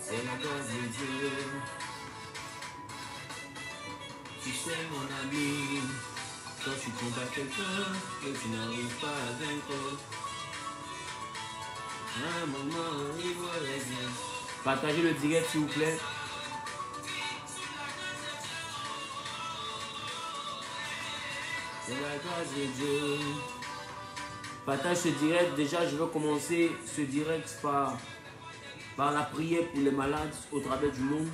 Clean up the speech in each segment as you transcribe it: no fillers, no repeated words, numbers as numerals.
c'est la grâce de Dieu. Tu sais mon ami, quand tu combats quelqu'un que tu n'arrives pas à vaincre, à un moment il vous revient. Partagez le direct s'il vous plaît. C'est la grâce de Dieu. Partage ce direct. Déjà, je vais commencer ce direct par la prière pour les malades au travers du monde,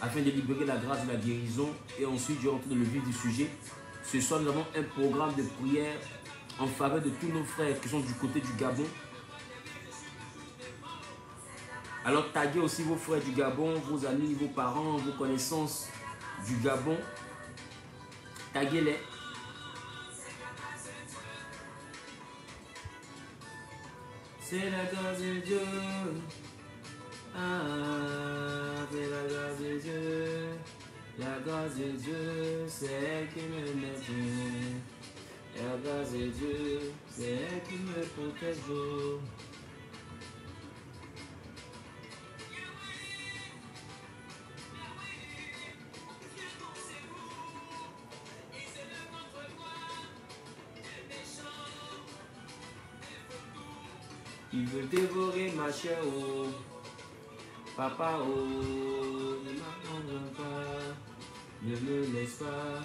afin de libérer la grâce de la guérison. Et ensuite, je rentre dans le vif du sujet. Ce soir, nous avons un programme de prière en faveur de tous nos frères qui sont du côté du Gabon. Alors, taguez aussi vos frères du Gabon, vos amis, vos parents, vos connaissances du Gabon. Taguez-les. C'est la grâce de Dieu. Ah, c'est la grâce de Dieu. La grâce de Dieu, c'est elle qui me maintient. La grâce de Dieu, c'est elle qui me protège. Il veut dévorer ma chair, oh. Papa, oh, ne m'abandonne pas, ne me laisse pas.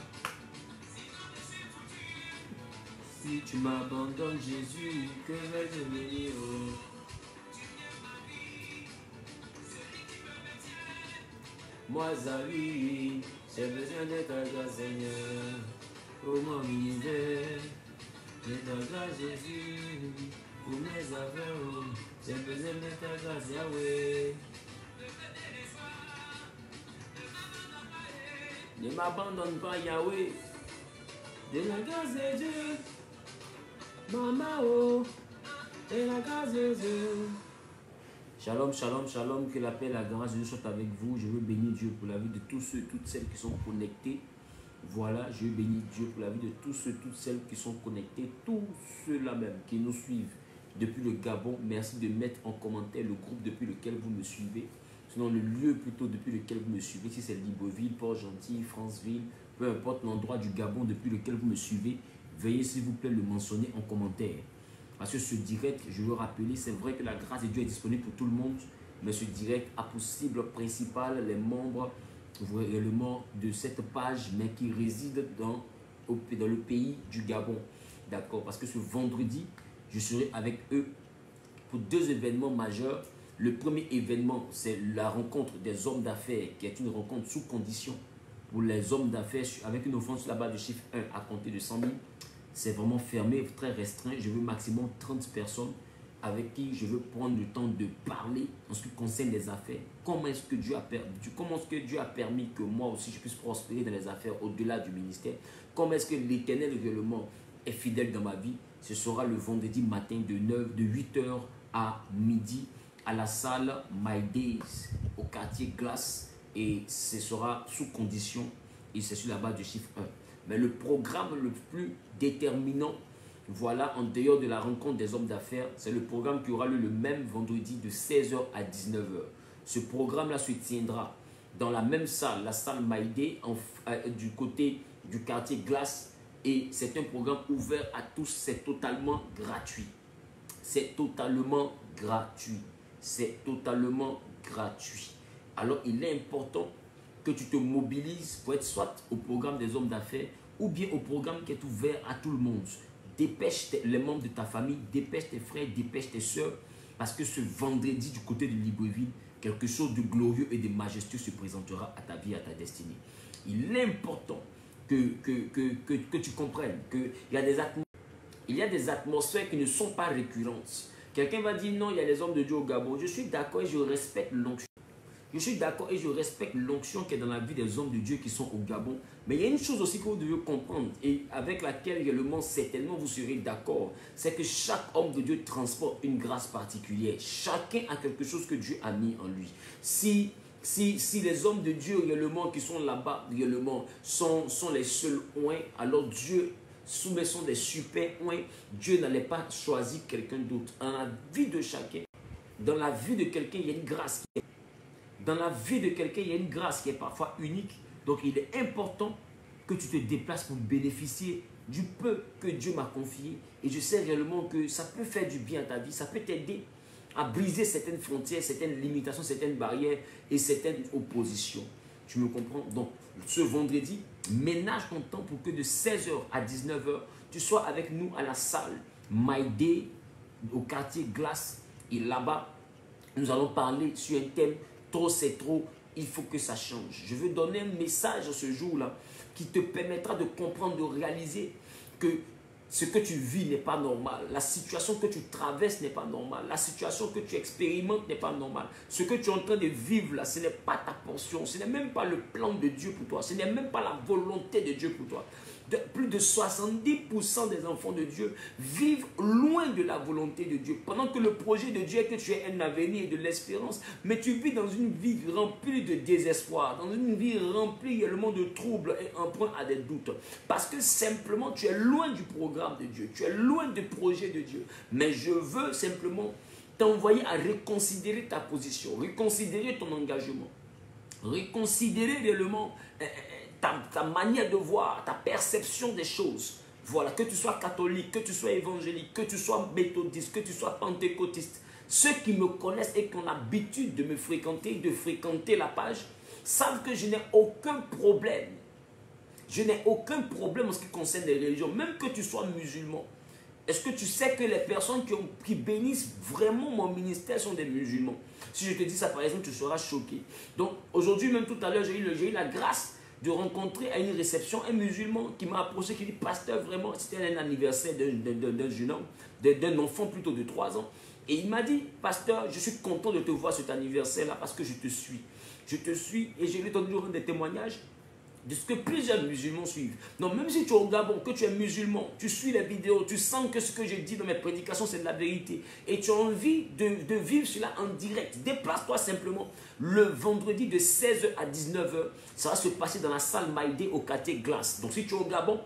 Si tu m'abandonnes, Jésus, que vais-je devenir, oh? Moi, Zali, j'ai besoin de ta grâce, Seigneur, pour mon univers, de ta grâce, Jésus. Pour mes affaires, oh, j'ai besoin de ta grâce, Yahweh. Ne m'abandonne pas, Yahweh. De la grâce de Dieu. Maman, oh, de la grâce de Dieu. Shalom, shalom, shalom. Que la paix et la grâce de Dieu soient avec vous. Je veux bénir Dieu pour la vie de tous ceux, toutes celles qui sont connectés. Voilà, je veux bénir Dieu pour la vie de tous ceux, toutes celles qui sont connectés. Tous ceux-là même qui nous suivent depuis le Gabon. Merci de mettre en commentaire le groupe depuis lequel vous me suivez. Sinon, le lieu plutôt depuis lequel vous me suivez. Si c'est Libreville, Port-Gentil, Franceville, peu importe l'endroit du Gabon depuis lequel vous me suivez, veuillez s'il vous plaît le mentionner en commentaire. Parce que ce direct, je veux rappeler, c'est vrai que la grâce de Dieu est disponible pour tout le monde, mais ce direct a pour cible principale les membres réellement de cette page, mais qui résident dans le pays du Gabon. D'accord? Parce que ce vendredi, je serai avec eux pour deux événements majeurs. Le premier événement, c'est la rencontre des hommes d'affaires, qui est une rencontre sous condition pour les hommes d'affaires, avec une offrande là-bas de chiffre 1 à compter de 100 000. C'est vraiment fermé, très restreint. Je veux maximum 30 personnes avec qui je veux prendre le temps de parler en ce qui concerne les affaires. Comment est-ce que Dieu a permis que moi aussi je puisse prospérer dans les affaires au-delà du ministère? Comment est-ce que l'Éternel réellement est fidèle dans ma vie? Ce sera le vendredi matin de 8h à midi à la salle My Days au quartier Glace, et ce sera sous condition et c'est sur la base du chiffre 1. Mais le programme le plus déterminant, voilà, en dehors de la rencontre des hommes d'affaires, c'est le programme qui aura lieu le même vendredi de 16h à 19h. Ce programme-là se tiendra dans la même salle, la salle My Day, du côté du quartier Glace. Et c'est un programme ouvert à tous, c'est totalement gratuit. C'est totalement gratuit. C'est totalement gratuit. Alors, il est important que tu te mobilises pour être soit au programme des hommes d'affaires ou bien au programme qui est ouvert à tout le monde. Dépêche les membres de ta famille, dépêche tes frères, dépêche tes soeurs, parce que ce vendredi du côté de Libreville, quelque chose de glorieux et de majestueux se présentera à ta vie, à ta destinée. Il est important que tu comprennes qu'il y a des atmosphères qui ne sont pas récurrentes. Quelqu'un va dire non, il y a les hommes de Dieu au Gabon. Je suis d'accord et je respecte l'onction. Je suis d'accord et je respecte l'onction qui est dans la vie des hommes de Dieu qui sont au Gabon. Mais il y a une chose aussi que vous devez comprendre et avec laquelle également certainement vous serez d'accord. C'est que chaque homme de Dieu transporte une grâce particulière. Chacun a quelque chose que Dieu a mis en lui. Si les hommes de Dieu réellement qui sont là-bas réellement sont les seuls oints, alors Dieu sont des super oints. Dieu n'allait pas choisir quelqu'un d'autre. Dans la vie de chacun, dans la vie de quelqu'un, il y a une grâce qui est. dans la vie de quelqu'un, il y a une grâce qui est parfois unique. Donc, il est important que tu te déplaces pour bénéficier du peu que Dieu m'a confié. Et je sais réellement que ça peut faire du bien à ta vie. Ça peut t'aider à briser certaines frontières, certaines limitations, certaines barrières et certaines oppositions. Tu me comprends? Donc, ce vendredi, ménage ton temps pour que de 16 h à 19 h, tu sois avec nous à la salle My Day au quartier Glace. Et là-bas, nous allons parler sur un thème, trop c'est trop, il faut que ça change. Je veux donner un message ce jour-là qui te permettra de comprendre, de réaliser que ce que tu vis n'est pas normal. La situation que tu traverses n'est pas normale. La situation que tu expérimentes n'est pas normale. Ce que tu es en train de vivre là, ce n'est pas ta portion. Ce n'est même pas le plan de Dieu pour toi. Ce n'est même pas la volonté de Dieu pour toi. Plus de 70% des enfants de Dieu vivent loin de la volonté de Dieu. Pendant que le projet de Dieu est que tu aies un avenir et de l'espérance, mais tu vis dans une vie remplie de désespoir, dans une vie remplie également de troubles et emprunt à des doutes. Parce que simplement tu es loin du programme de Dieu, tu es loin du projet de Dieu. Mais je veux simplement t'envoyer à reconsidérer ta position, reconsidérer ton engagement, reconsidérer réellement ta manière de voir, ta perception des choses. Voilà, que tu sois catholique, que tu sois évangélique, que tu sois méthodiste, que tu sois pentecôtiste. Ceux qui me connaissent et qui ont l'habitude de me fréquenter, de fréquenter la page, savent que je n'ai aucun problème. Je n'ai aucun problème en ce qui concerne les religions, même que tu sois musulman. Est-ce que tu sais que les personnes qui bénissent vraiment mon ministère sont des musulmans? Si je te dis ça par exemple, tu seras choqué. Donc aujourd'hui, même tout à l'heure, j'ai eu la grâce de rencontrer à une réception un musulman qui m'a approché, qui dit, pasteur, vraiment, c'était un anniversaire d'un jeune homme, d'un enfant plutôt de 3 ans. Et il m'a dit, pasteur, je suis content de te voir cet anniversaire-là parce que je te suis. Je te suis et je lui ai donné des témoignages de ce que plusieurs musulmans suivent. Donc même si tu es au Gabon, que tu es musulman, tu suis les vidéos, tu sens que ce que je dis dans mes prédications, c'est de la vérité. Et tu as envie de vivre cela en direct. Déplace-toi simplement le vendredi de 16 h à 19 h. Ça va se passer dans la salle My Day au quartier Glace. Donc si tu es au Gabon,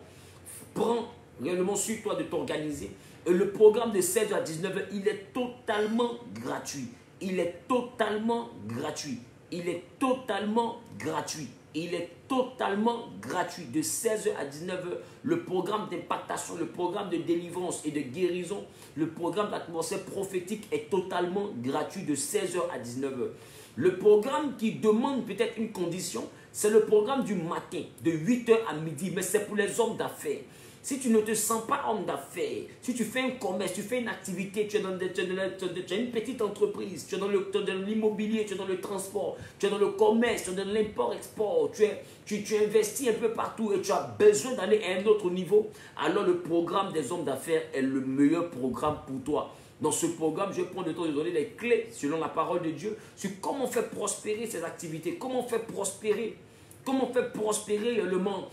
prends réellement sur toi de t'organiser. Et le programme de 16 h à 19 h, il est totalement gratuit. Il est totalement gratuit. Il est totalement gratuit. Il est totalement gratuit. De 16 h à 19 h, le programme d'impactation, le programme de délivrance et de guérison, le programme d'atmosphère prophétique est totalement gratuit de 16 h à 19 h. Le programme qui demande peut-être une condition, c'est le programme du matin, de 8 h à midi, mais c'est pour les hommes d'affaires. Si tu ne te sens pas homme d'affaires, si tu fais un commerce, tu fais une activité, tu as une petite entreprise, tu es dans l'immobilier, tu es dans le transport, tu es dans le commerce, tu es dans l'import-export, tu investis un peu partout et tu as besoin d'aller à un autre niveau, alors le programme des hommes d'affaires est le meilleur programme pour toi. Dans ce programme, je prends le temps de donner les clés selon la parole de Dieu sur comment faire prospérer ces activités, comment faire prospérer le monde,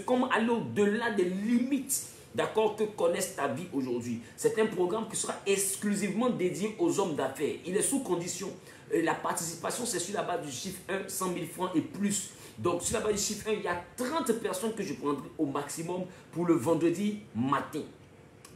comment aller au-delà des limites, d'accord, que connaissent ta vie aujourd'hui. C'est un programme qui sera exclusivement dédié aux hommes d'affaires. Il est sous condition. La participation, c'est sur la base du chiffre 1, 100 000 francs et plus. Donc, sur la base du chiffre 1, il y a 30 personnes que je prendrai au maximum pour le vendredi matin.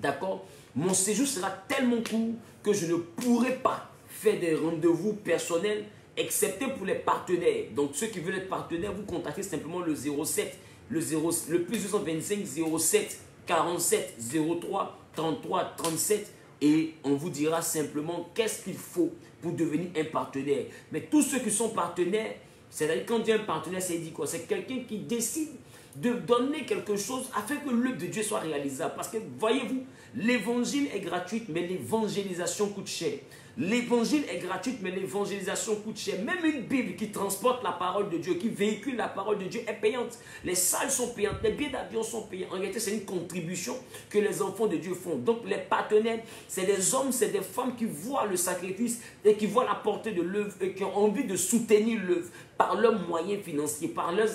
D'accord? Mon séjour sera tellement court que je ne pourrai pas faire des rendez-vous personnels excepté pour les partenaires. Donc, ceux qui veulent être partenaires, vous contactez simplement le 07, le plus 225 07 47 03 33 37 et on vous dira simplement qu'est-ce qu'il faut pour devenir un partenaire. Mais tous ceux qui sont partenaires, c'est-à-dire quand on dit un partenaire, c'est dit quoi? C'est quelqu'un qui décide de donner quelque chose afin que l'œuvre de Dieu soit réalisable. Parce que, voyez-vous, l'évangile est gratuit, mais l'évangélisation coûte cher. L'évangile est gratuit, mais l'évangélisation coûte cher. Même une Bible qui transporte la parole de Dieu, qui véhicule la parole de Dieu est payante. Les salles sont payantes, les billets d'avion sont payants. En réalité, c'est une contribution que les enfants de Dieu font. Donc, les partenaires, c'est des hommes, c'est des femmes qui voient le sacrifice et qui voient la portée de l'œuvre et qui ont envie de soutenir l'œuvre par leurs moyens financiers, par leur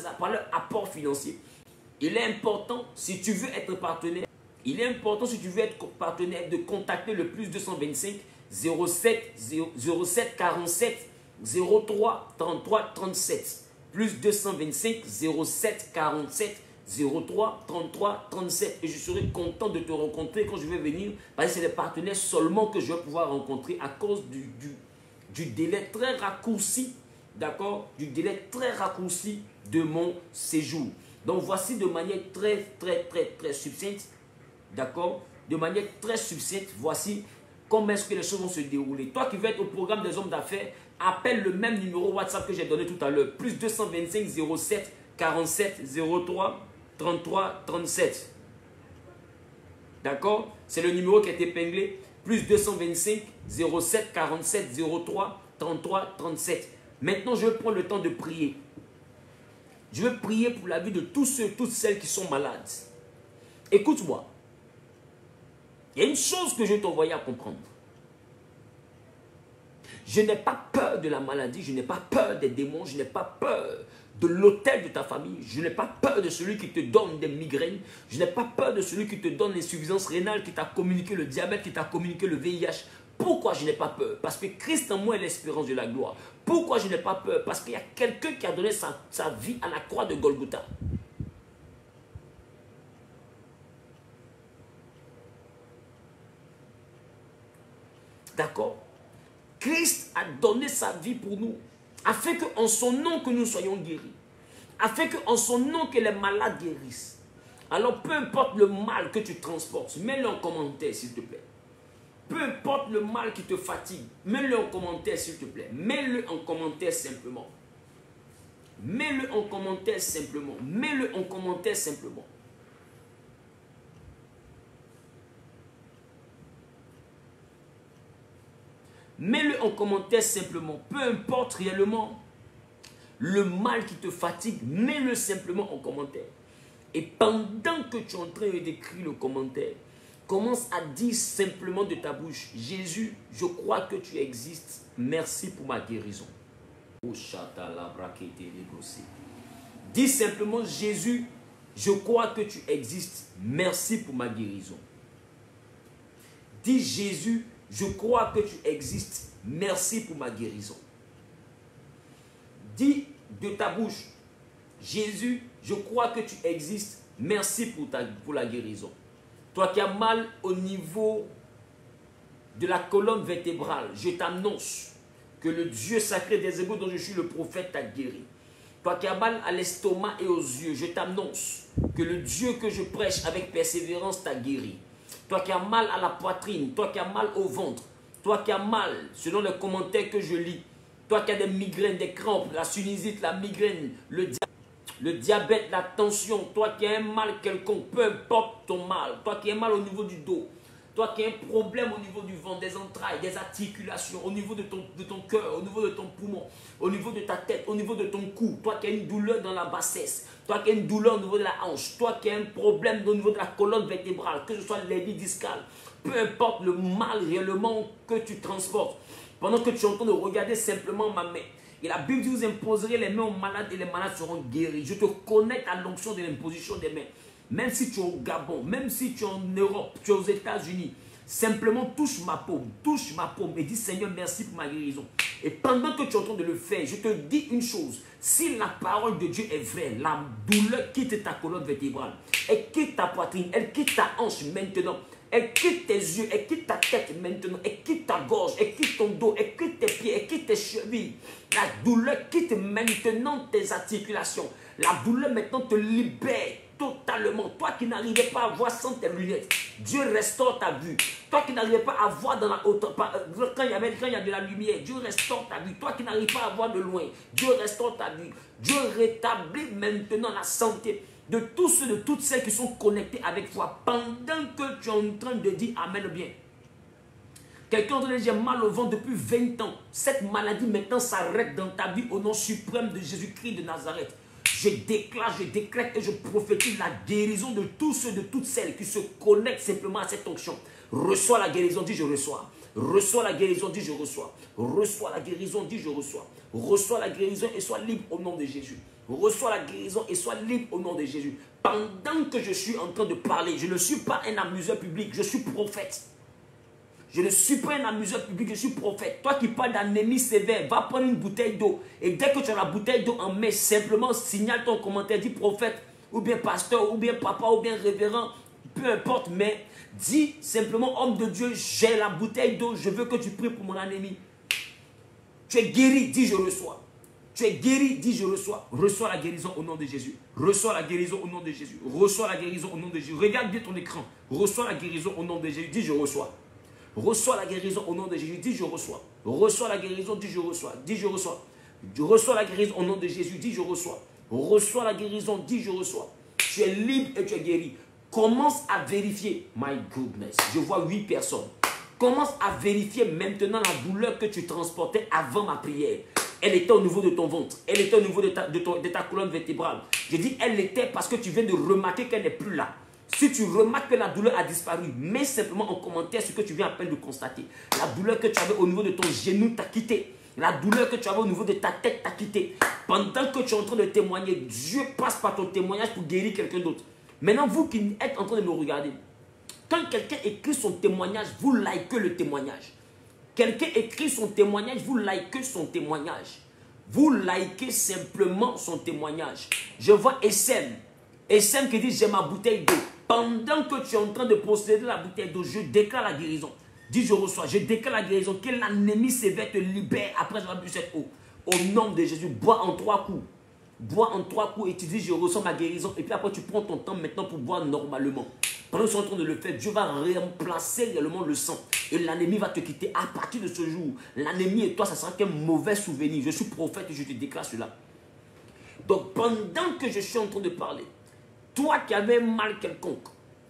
apport financier. Il est important, si tu veux être partenaire, de contacter le plus 225 07 47 03 33 37. Plus 225 07 47 03 33 37. Et je serai content de te rencontrer quand je vais venir. Parce que c'est les partenaires seulement que je vais pouvoir rencontrer à cause du délai très raccourci, d'accord, du délai très raccourci de mon séjour. Donc voici de manière très succincte, d'accord, de manière très succincte, voici comment est-ce que les choses vont se dérouler. Toi qui veux être au programme des hommes d'affaires, appelle le même numéro WhatsApp que j'ai donné tout à l'heure, plus 225 07 47 03 33 37. D'accord? C'est le numéro qui est épinglé, plus 225 07 47 03 33 37. Maintenant, je vais prendre le temps de prier. Je vais prier pour la vie de tous ceux, toutes celles qui sont malades. Écoute-moi. Il y a une chose que je vais t'envoyer à comprendre. Je n'ai pas peur de la maladie, je n'ai pas peur des démons, je n'ai pas peur de l'hôtel de ta famille, je n'ai pas peur de celui qui te donne des migraines, je n'ai pas peur de celui qui te donne l'insuffisance rénale, qui t'a communiqué le diabète, qui t'a communiqué le VIH. Pourquoi je n'ai pas peur? Parce que Christ en moi est l'espérance de la gloire. Pourquoi je n'ai pas peur? Parce qu'il y a quelqu'un qui a donné sa vie à la croix de Golgotha. D'accord? Christ a donné sa vie pour nous, afin qu'en son nom que nous soyons guéris, afin qu'en son nom que les malades guérissent. Alors peu importe le mal que tu transportes, mets-le en commentaire s'il te plaît. Peu importe le mal qui te fatigue, mets-le en commentaire s'il te plaît. Mets-le en commentaire simplement. Mets-le en commentaire simplement. Mets-le en commentaire simplement. Mets-le en commentaire simplement. Peu importe réellement le mal qui te fatigue, mets-le simplement en commentaire. Et pendant que tu es en train d'écrire le commentaire, commence à dire simplement de ta bouche: Jésus, je crois que tu existes. Merci pour ma guérison. Dis simplement: Jésus, je crois que tu existes. Merci pour ma guérison. Dis: Jésus, je crois que tu existes. Merci pour ma guérison. Dis de ta bouche: Jésus, je crois que tu existes. Merci pour la guérison. Toi qui as mal au niveau de la colonne vertébrale, je t'annonce que le Dieu sacré des Hébreux dont je suis le prophète t'a guéri. Toi qui as mal à l'estomac et aux yeux, je t'annonce que le Dieu que je prêche avec persévérance t'a guéri. Toi qui as mal à la poitrine, toi qui as mal au ventre, toi qui as mal, selon les commentaires que je lis, toi qui as des migraines, des crampes, la sinusite, la migraine, le diabète, la tension, toi qui as un mal quelconque, peu importe ton mal, toi qui as un mal au niveau du dos, toi qui as un problème au niveau du ventre, des entrailles, des articulations, au niveau de ton cœur, au niveau de ton poumon, au niveau de ta tête, au niveau de ton cou, toi qui as une douleur dans la bassesse, toi qui as une douleur au niveau de la hanche, toi qui as un problème au niveau de la colonne vertébrale, que ce soit l'hernie discale, peu importe le mal réellement que tu transportes, pendant que tu es en train de regarder simplement ma main. Et la Bible dit: vous imposerez les mains aux malades et les malades seront guéris. Je te connecte à l'onction de l'imposition des mains. Même si tu es au Gabon, même si tu es en Europe, tu es aux États-Unis, simplement touche ma paume et dis: Seigneur, merci pour ma guérison. Et pendant que tu es en train de le faire, je te dis une chose: si la parole de Dieu est vraie, la douleur quitte ta colonne vertébrale, elle quitte ta poitrine, elle quitte ta hanche maintenant. Elle quitte tes yeux, elle quitte ta tête maintenant, elle quitte ta gorge, elle quitte ton dos, elle quitte tes pieds, elle quitte tes chevilles. La douleur quitte maintenant tes articulations. La douleur maintenant te libère totalement. Toi qui n'arrivais pas à voir sans tes lunettes, Dieu restaure ta vue. Toi qui n'arrivais pas à voir dans la hauteur, quand il y a de la lumière, Dieu restaure ta vue. Toi qui n'arrives pas à voir de loin, Dieu restaure ta vue. Dieu rétablit maintenant la santé de tous ceux, de toutes celles qui sont connectés avec toi pendant que tu es en train de dire amen bien. Quelqu'un de dire: j'ai mal au ventre depuis 20 ans. Cette maladie maintenant s'arrête dans ta vie au nom suprême de Jésus-Christ de Nazareth. Je déclare, je décrète et je prophétise la guérison de tous ceux, de toutes celles qui se connectent simplement à cette onction. Reçois la guérison, dis: je reçois. Reçois la guérison, dis: je reçois. Reçois la guérison, dis: je reçois. Reçois la guérison et sois libre au nom de Jésus. Reçois la guérison et sois libre au nom de Jésus. Pendant que je suis en train de parler, je ne suis pas un amuseur public, je suis prophète. Je ne suis pas un amuseur public, je suis prophète. Toi qui parles d'anémie sévère, va prendre une bouteille d'eau. Et dès que tu as la bouteille d'eau en main, simplement signale ton commentaire, dis prophète, ou bien pasteur, ou bien papa, ou bien révérend, peu importe, mais dis simplement: homme de Dieu, j'ai la bouteille d'eau, je veux que tu pries pour mon anémie. Tu es guéri, dis je reçois. Tu es guéri, dis je reçois. Reçois la guérison au nom de Jésus. Reçois la guérison au nom de Jésus. Reçois la guérison au nom de Jésus. Regarde bien ton écran. Reçois la guérison au nom de Jésus. Dis je reçois. Reçois la guérison au nom de Jésus. Dis je reçois. Reçois la guérison. Dis je reçois. Dis je reçois. Reçois la guérison au nom de Jésus. Dis je reçois. Reçois la guérison. Dis je reçois. Tu es libre et tu es guéri. Commence à vérifier. My goodness. Je vois 8 personnes. Commence à vérifier maintenant la douleur que tu transportais avant ma prière. Elle était au niveau de ton ventre. Elle était au niveau de ta colonne vertébrale. Je dis elle était parce que tu viens de remarquer qu'elle n'est plus là. Si tu remarques que la douleur a disparu, mets simplement en commentaire ce que tu viens à peine de constater. La douleur que tu avais au niveau de ton genou t'a quitté. La douleur que tu avais au niveau de ta tête t'a quitté. Pendant que tu es en train de témoigner, Dieu passe par ton témoignage pour guérir quelqu'un d'autre. Maintenant, vous qui êtes en train de me regarder, quand quelqu'un écrit son témoignage, vous likez le témoignage. Quelqu'un écrit son témoignage, vous likez son témoignage. Vous likez simplement son témoignage. Je vois SM. SM qui dit j'ai ma bouteille d'eau. Pendant que tu es en train de posséder la bouteille d'eau, je déclare la guérison. Dis je reçois. Je déclare la guérison. Que l'anémie sévère te libère après avoir bu cette eau. Au nom de Jésus, bois en 3 coups. Bois en 3 coups et tu dis je ressens ma guérison. Et puis après tu prends ton temps maintenant pour boire normalement. Pendant que tu es en train de le faire, Dieu va remplacer réellement le sang. Et l'anémie va te quitter. À partir de ce jour, l'anémie et toi, ça sera qu'un mauvais souvenir. Je suis prophète et je te déclare cela. Donc pendant que je suis en train de parler, toi qui avais mal quelconque,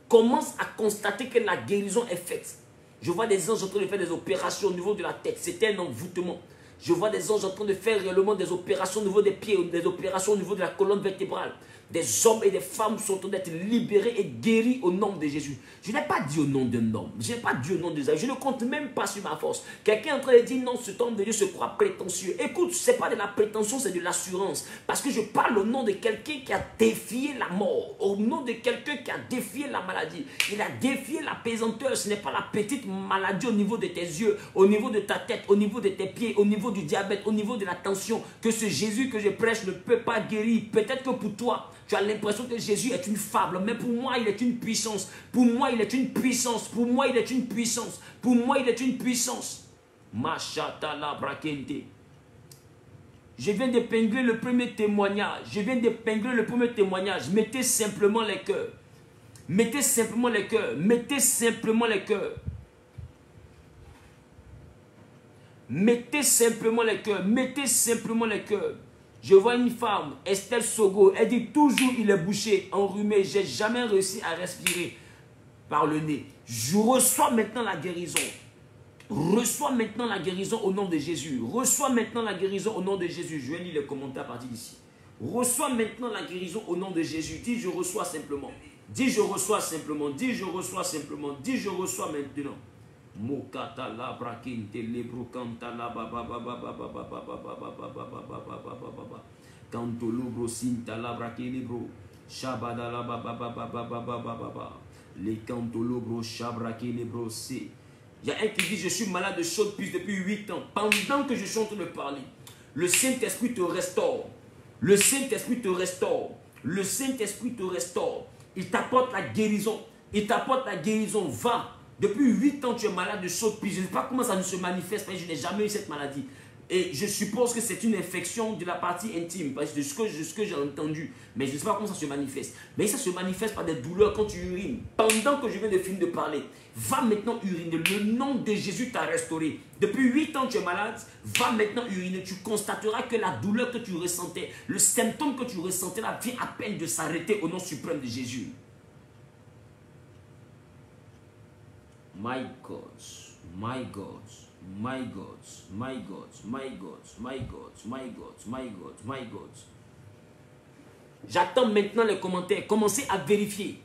commence à constater que la guérison est faite. Je vois des anges en train de faire des opérations au niveau de la tête. C'était un envoûtement. Je vois des anges en train de faire réellement des opérations au niveau des pieds, des opérations au niveau de la colonne vertébrale. Des hommes et des femmes sont en train d'être libérés et guéris au nom de Jésus. Je n'ai pas dit au nom d'un homme. Je n'ai pas dit au nom des hommes. Je ne compte même pas sur ma force. Quelqu'un est en train de dire non, cet homme de Dieu se croit prétentieux. Écoute, ce n'est pas de la prétention, c'est de l'assurance. Parce que je parle au nom de quelqu'un qui a défié la mort. Au nom de quelqu'un qui a défié la maladie. Il a défié la pesanteur. Ce n'est pas la petite maladie au niveau de tes yeux, au niveau de ta tête, au niveau de tes pieds, au niveau du diabète, au niveau de la tension. Que ce Jésus que je prêche ne peut pas guérir. Peut-être que pour toi, tu as l'impression que Jésus est une fable, mais pour moi, il est une puissance. Pour moi, il est une puissance. Pour moi, il est une puissance. Pour moi, il est une puissance. Machatala brakente. Je viens d'épingler le premier témoignage. Je viens d'épingler le premier témoignage. Mettez simplement les cœurs. Mettez simplement les cœurs. Mettez simplement les cœurs. Mettez simplement les cœurs. Mettez simplement les cœurs. Je vois une femme, Estelle Sogo, elle dit toujours il est bouché, enrhumé, j'ai jamais réussi à respirer par le nez. Je reçois maintenant la guérison. Reçois maintenant la guérison au nom de Jésus. Reçois maintenant la guérison au nom de Jésus. Je vais lire les commentaires à partir d'ici. Reçois maintenant la guérison au nom de Jésus. Dis je reçois simplement. Dis je reçois simplement. Dis je reçois simplement. Dis je reçois maintenant. Mokata la brakinte lebro kanta la baba baba baba baba baba baba baba baba kanto lobro sinta la brake lebro shabada la baba baba baba baba les kanto lobro shabrake lebro c'est. Il y a un qui dit je suis malade de chaude puce depuis 8 ans. Pendant que je suis en train de parler, le Saint-Esprit te restaure. Le Saint-Esprit te restaure. Le Saint-Esprit te restaure. Il t'apporte la guérison. Il t'apporte la guérison. Va. Depuis 8 ans, tu es malade de chaude puce. Je ne sais pas comment ça ne se manifeste, mais je n'ai jamais eu cette maladie. Et je suppose que c'est une infection de la partie intime, parce que de ce que j'ai entendu. Mais je ne sais pas comment ça se manifeste. Mais ça se manifeste par des douleurs quand tu urines. Pendant que je viens de finir de parler, va maintenant uriner. Le nom de Jésus t'a restauré. Depuis 8 ans, tu es malade. Va maintenant uriner. Tu constateras que la douleur que tu ressentais, le symptôme que tu ressentais là, vient à peine de s'arrêter au nom suprême de Jésus. My God, my God, my God, my God, my God, my God, my God, my God, my God. J'attends maintenant les commentaires. Commencez à vérifier.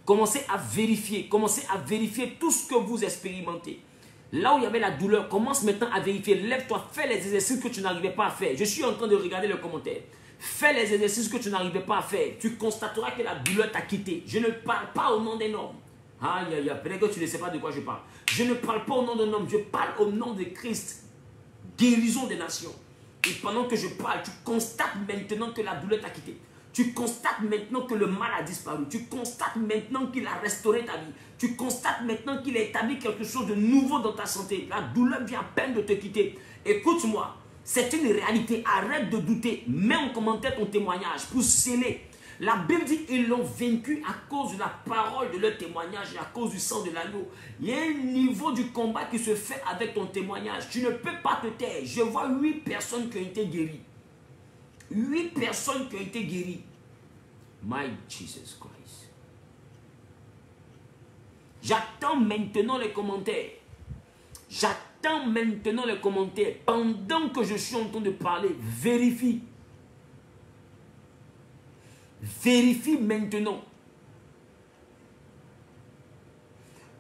Commencez à vérifier. Commencez à vérifier tout ce que vous expérimentez. Là où il y avait la douleur, commence maintenant à vérifier. Lève-toi, fais les exercices que tu n'arrivais pas à faire. Je suis en train de regarder les commentaires. Fais les exercices que tu n'arrivais pas à faire. Tu constateras que la douleur t'a quitté. Je ne parle pas au nom d'un homme. Aïe, aïe, aïe, peut-être que tu ne sais pas de quoi je parle. Je ne parle pas au nom d'un homme, je parle au nom de Christ. Guérison des nations. Et pendant que je parle, tu constates maintenant que la douleur t'a quitté. Tu constates maintenant que le mal a disparu. Tu constates maintenant qu'il a restauré ta vie. Tu constates maintenant qu'il a établi quelque chose de nouveau dans ta santé. La douleur vient à peine de te quitter. Écoute-moi, C'est une réalité. Arrête de douter. Mets en commentaire ton témoignage pour sceller. La Bible dit qu'ils l'ont vaincu à cause de la parole de leur témoignage et à cause du sang de l'agneau. Il y a un niveau du combat qui se fait avec ton témoignage. Tu ne peux pas te taire. Je vois 8 personnes qui ont été guéries. 8 personnes qui ont été guéries. My Jesus Christ. J'attends maintenant les commentaires. J'attends maintenant les commentaires. Pendant que je suis en train de parler, vérifie. Vérifie maintenant.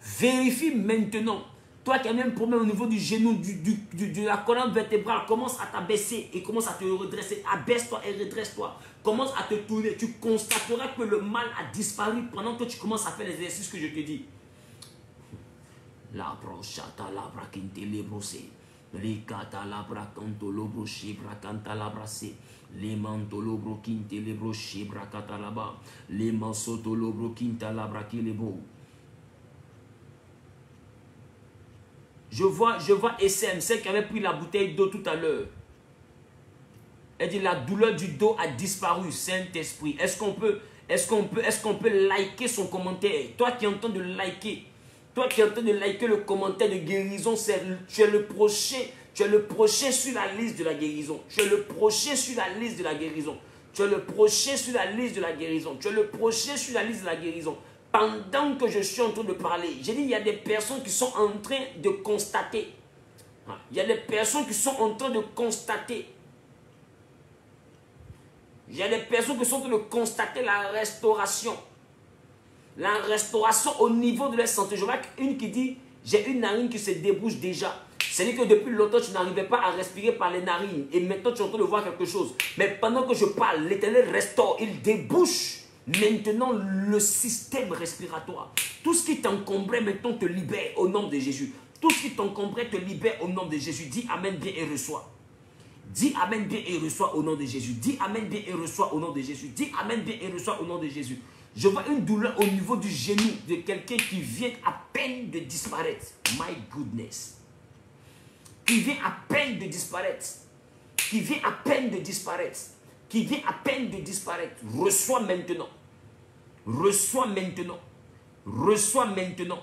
Vérifie maintenant. Toi qui as même un problème au niveau du genou, de la colonne vertébrale, commence à t'abaisser et commence à te redresser. Abaisse-toi et redresse-toi. Commence à te tourner. Tu constateras que le mal a disparu pendant que tu commences à faire les exercices que je te dis. La brochata, la braquinte, les brossés. Les cata, la bracanto, le broché, bracanta, la brassé. Les manto, le broquinte, les brochés, bracata, là-bas. Les mansoto, le broquinta, la braqué, les beaux. Je vois SM, celle qui avait pris la bouteille d'eau tout à l'heure. Elle dit la douleur du dos a disparu, Saint-Esprit. Est-ce qu'on peut liker son commentaire? Toi qui es en train de liker, le commentaire de guérison, tu es le prochain sur la liste de la guérison. Tu es le prochain sur la liste de la guérison. Tu es le prochain sur la liste de la guérison. Tu es le prochain sur la liste de la guérison. Pendant que je suis en train de parler, j'ai dit il y a des personnes qui sont en train de constater. Il y a des personnes qui sont en train de constater. Il y a des personnes qui sont en train de constater la restauration. La restauration au niveau de leur santé. Je vois une qui dit, j'ai une narine qui se débouche déjà. C'est-à-dire que depuis longtemps, tu n'arrivais pas à respirer par les narines. Et maintenant, tu es en train de voir quelque chose. Mais pendant que je parle, l'Éternel restaure. Il débouche maintenant le système respiratoire. Tout ce qui t'encombrait maintenant te libère au nom de Jésus. Tout ce qui t'encombrait te libère au nom de Jésus. Dis Amen bien et reçois. Dis Amen bien et reçois au nom de Jésus. Dis Amen bien et reçois au nom de Jésus. Dis Amen bien et reçois au nom de Jésus. Je vois une douleur au niveau du genou de quelqu'un qui vient à peine de disparaître. My goodness. Qui vient à peine de disparaître. Qui vient à peine de disparaître. Qui vient à peine de disparaître. Reçois maintenant. Reçois maintenant. Reçois maintenant.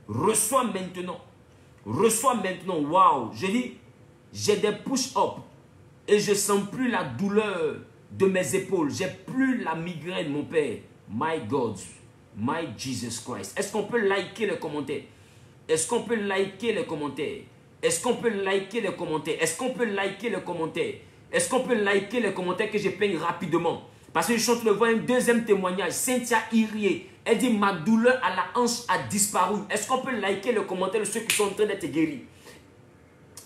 Reçois maintenant. Reçois maintenant. Waouh. Je dis, j'ai des push-ups. Et je ne sens plus la douleur de mes épaules. J'ai plus la migraine, mon Père. My God. My Jesus Christ. Est-ce qu'on peut liker les commentaires? Est-ce qu'on peut liker les commentaires? Est-ce qu'on peut liker les commentaires? Est-ce qu'on peut liker les commentaires? Est-ce qu'on peut liker les commentaires que je peigne rapidement? Parce que je suis en train de voir un deuxième témoignage. Cynthia Irié. Elle dit, ma douleur à la hanche a disparu. Est-ce qu'on peut liker les commentaires de ceux qui sont en train d'être guéris?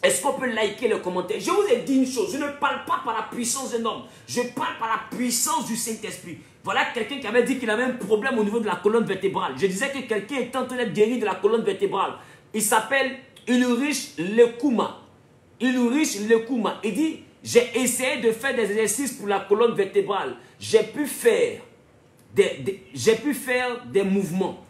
Est-ce qu'on peut liker les commentaires? Je vous ai dit une chose. Je ne parle pas par la puissance d'un homme. Je parle par la puissance du Saint-Esprit. Voilà quelqu'un qui avait dit qu'il avait un problème au niveau de la colonne vertébrale. Je disais que quelqu'un est en train d'être guéri de la colonne vertébrale. Il s'appelle Ulrich Lekouma. Ulrich Lekouma. Il dit, j'ai essayé de faire des exercices pour la colonne vertébrale. J'ai pu faire des mouvements.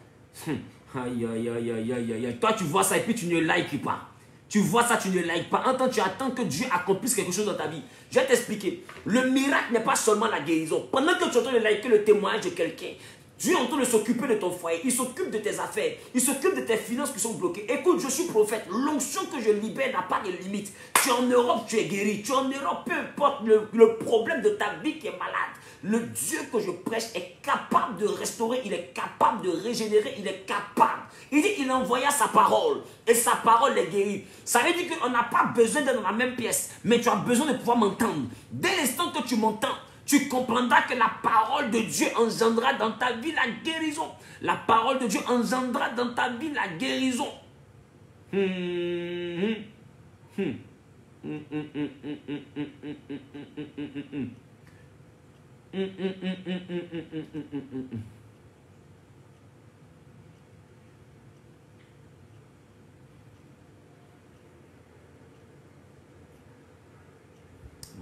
Aïe, aïe, aïe, aïe, aïe, aïe. Toi, tu vois ça et puis tu ne likes pas. Tu vois ça, tu ne likes pas. En tant que tu attends que Dieu accomplisse quelque chose dans ta vie. Je vais t'expliquer. Le miracle n'est pas seulement la guérison. Pendant que tu es en train de liker le témoignage de quelqu'un, Dieu est en train de s'occuper de ton foyer. Il s'occupe de tes affaires. Il s'occupe de tes finances qui sont bloquées. Écoute, je suis prophète. L'onction que je libère n'a pas de limite. Tu es en Europe, tu es guéri. Tu es en Europe, peu importe le problème de ta vie qui est malade. Le Dieu que je prêche est capable de restaurer. Il est capable de régénérer. Il est capable. Il dit qu'il envoya sa parole. Et sa parole est guérie. Ça veut dire qu'on n'a pas besoin d'être dans la même pièce. Mais tu as besoin de pouvoir m'entendre. Dès l'instant que tu m'entends, tu comprendras que la parole de Dieu engendrera dans ta vie la guérison. La parole de Dieu engendrera dans ta vie la guérison.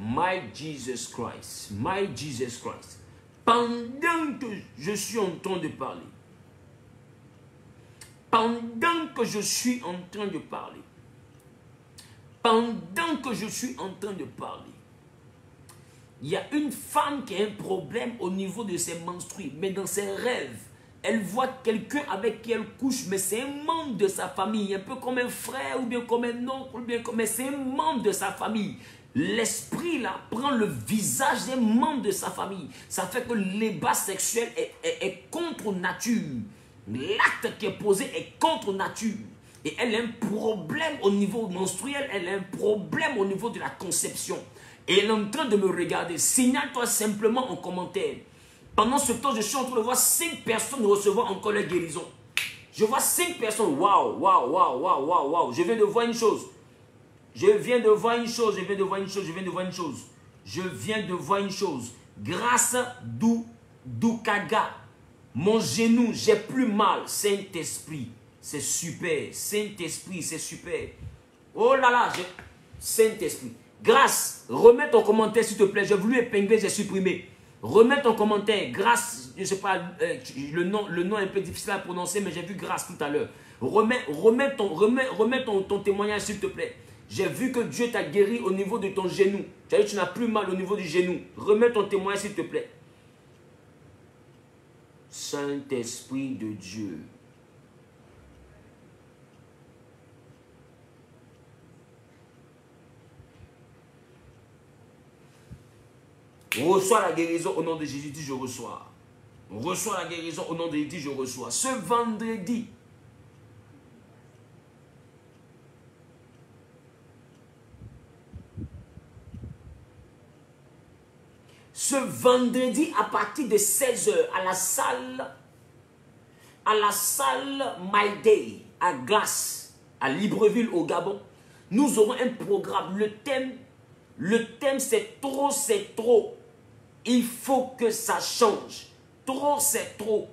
My Jesus Christ, my Jesus Christ. Pendant que je suis en train de parler, pendant que je suis en train de parler, pendant que je suis en train de parler, il y a une femme qui a un problème au niveau de ses menstrues, mais dans ses rêves, elle voit quelqu'un avec qui elle couche, mais c'est un membre de sa famille, un peu comme un frère, ou bien comme un oncle, ou bien comme... mais c'est un membre de sa famille. L'esprit là prend le visage des membres de sa famille. Ça fait que l'ébat sexuel est contre nature. L'acte qui est posé est contre nature. Et elle a un problème au niveau menstruel, elle a un problème au niveau de la conception. Et elle est en train de me regarder. Signale-toi simplement en commentaire. Pendant ce temps, je suis en train de voir 5 personnes recevoir encore la guérison. Je vois 5 personnes. Waouh, waouh, waouh, waouh, waouh, waouh. Je viens de voir une chose. Je viens de voir une chose. Je viens de voir une chose. Je viens de voir une chose. Je viens de voir une chose. Grâce d'Ukaga. Mon genou, j'ai plus mal. Saint-Esprit, c'est super. Saint-Esprit, c'est super. Oh là là, Saint-Esprit. Grâce, remets ton commentaire s'il te plaît. J'ai voulu épingler, j'ai supprimé. Remets ton commentaire. Grâce, je ne sais pas, le nom est un peu difficile à prononcer, mais j'ai vu grâce tout à l'heure. Remets ton témoignage s'il te plaît. J'ai vu que Dieu t'a guéri au niveau de ton genou. Tu as dit que tu n'as plus mal au niveau du genou. Remets ton témoignage s'il te plaît. Saint-Esprit de Dieu. Reçois la guérison au nom de Jésus, dis je reçois. Reçois la guérison au nom de Jésus, dis je reçois. Ce vendredi à partir de 16 h à la salle My Day à Glace, à Libreville au Gabon, nous aurons un programme. Le thème c'est trop, c'est trop. Il faut que ça change. Trop, c'est trop.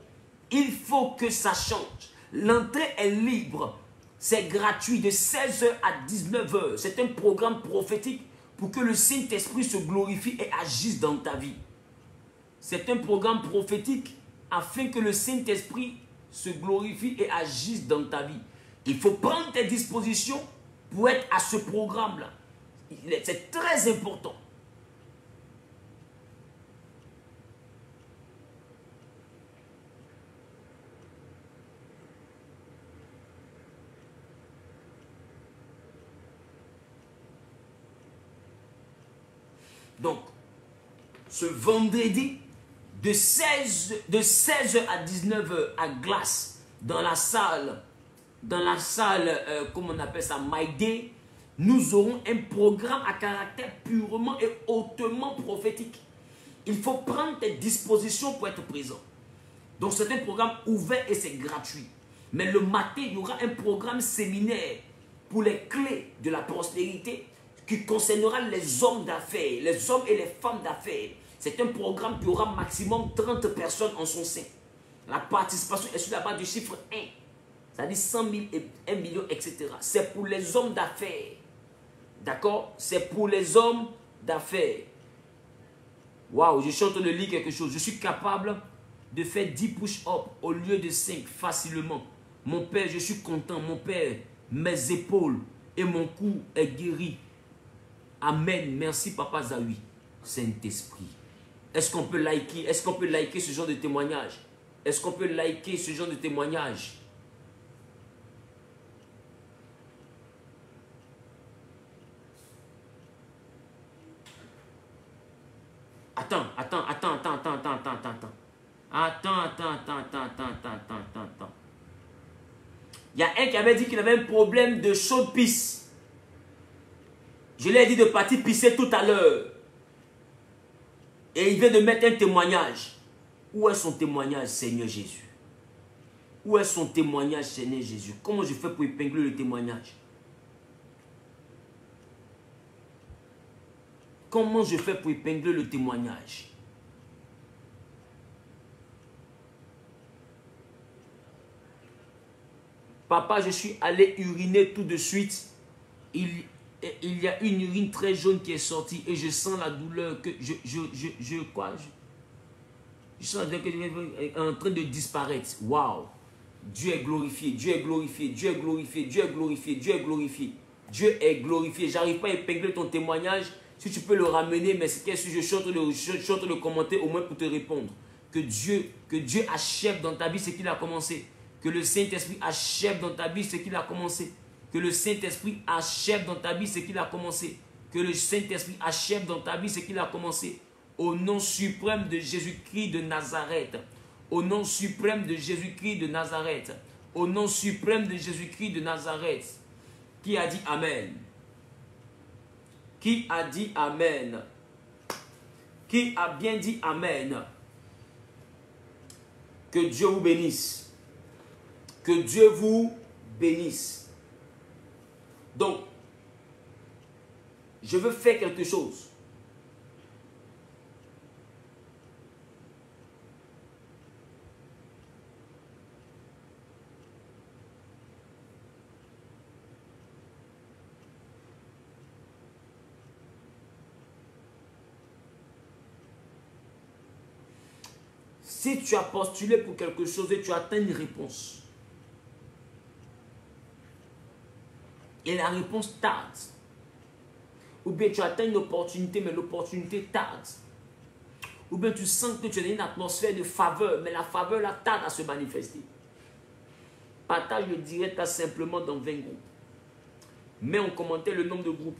Il faut que ça change. L'entrée est libre. C'est gratuit de 16 h à 19 h. C'est un programme prophétique pour que le Saint-Esprit se glorifie et agisse dans ta vie. C'est un programme prophétique afin que le Saint-Esprit se glorifie et agisse dans ta vie. Il faut prendre tes dispositions pour être à ce programme-là. C'est très important. Donc, ce vendredi, de 16 h à 19 h à Glace, dans la salle, comment on appelle ça, My Day, nous aurons un programme à caractère purement et hautement prophétique. Il faut prendre tes dispositions pour être présent. Donc, c'est un programme ouvert et c'est gratuit. Mais le matin, il y aura un programme séminaire pour les clés de la prospérité qui concernera les hommes d'affaires, les hommes et les femmes d'affaires. C'est un programme qui aura maximum 30 personnes en son sein. La participation est sur la base du chiffre 1. C'est-à-dire 100 000, 1 million, etc. C'est pour les hommes d'affaires. D'accord? C'est pour les hommes d'affaires. Waouh, je suis en train de lire quelque chose. Je suis capable de faire 10 push-ups au lieu de 5 facilement. Mon père, je suis content. Mon père, mes épaules et mon cou est guéri. Amen. Merci, Papa Zawi. Saint-Esprit. Est-ce qu'on peut liker? Est-ce qu'on peut liker ce genre de témoignage? Est-ce qu'on peut liker ce genre de témoignage? Attends. Il y a un qui avait dit qu'il avait un problème de chaude pisse. Je lui ai dit de partir pisser tout à l'heure. Et il vient de mettre un témoignage. Où est son témoignage, Seigneur Jésus? Où est son témoignage, Seigneur Jésus? Comment je fais pour épingler le témoignage? Comment je fais pour épingler le témoignage? Papa, je suis allé uriner tout de suite. Il y a une urine très jaune qui est sortie et je sens la douleur que je sens la douleur que est en train de disparaître. Waouh! Dieu est glorifié, Dieu est glorifié, Dieu est glorifié, Dieu est glorifié, Dieu est glorifié. Dieu est glorifié. J'arrive pas à épingler ton témoignage. Si tu peux le ramener, mais c'est qu'est-ce que je suis en train de commenter au moins pour te répondre. Que Dieu achève dans ta vie ce qu'il a commencé. Que le Saint-Esprit achève dans ta vie ce qu'il a commencé. Que le Saint-Esprit achève dans ta vie ce qu'il a commencé. Que le Saint-Esprit achève dans ta vie ce qu'il a commencé. Au nom suprême de Jésus-Christ de Nazareth. Au nom suprême de Jésus-Christ de Nazareth. Au nom suprême de Jésus-Christ de Nazareth. Qui a dit Amen? Qui a dit Amen? Qui a bien dit Amen? Que Dieu vous bénisse. Que Dieu vous bénisse. Donc, je veux faire quelque chose. Si tu as postulé pour quelque chose et tu attends une réponse, et la réponse tarde, ou bien tu attends une opportunité, mais l'opportunité tarde, ou bien tu sens que tu es dans une atmosphère de faveur, mais la faveur là tarde à se manifester, partage le direct là simplement dans 20 groupes. Mets en commentaire le nombre de groupes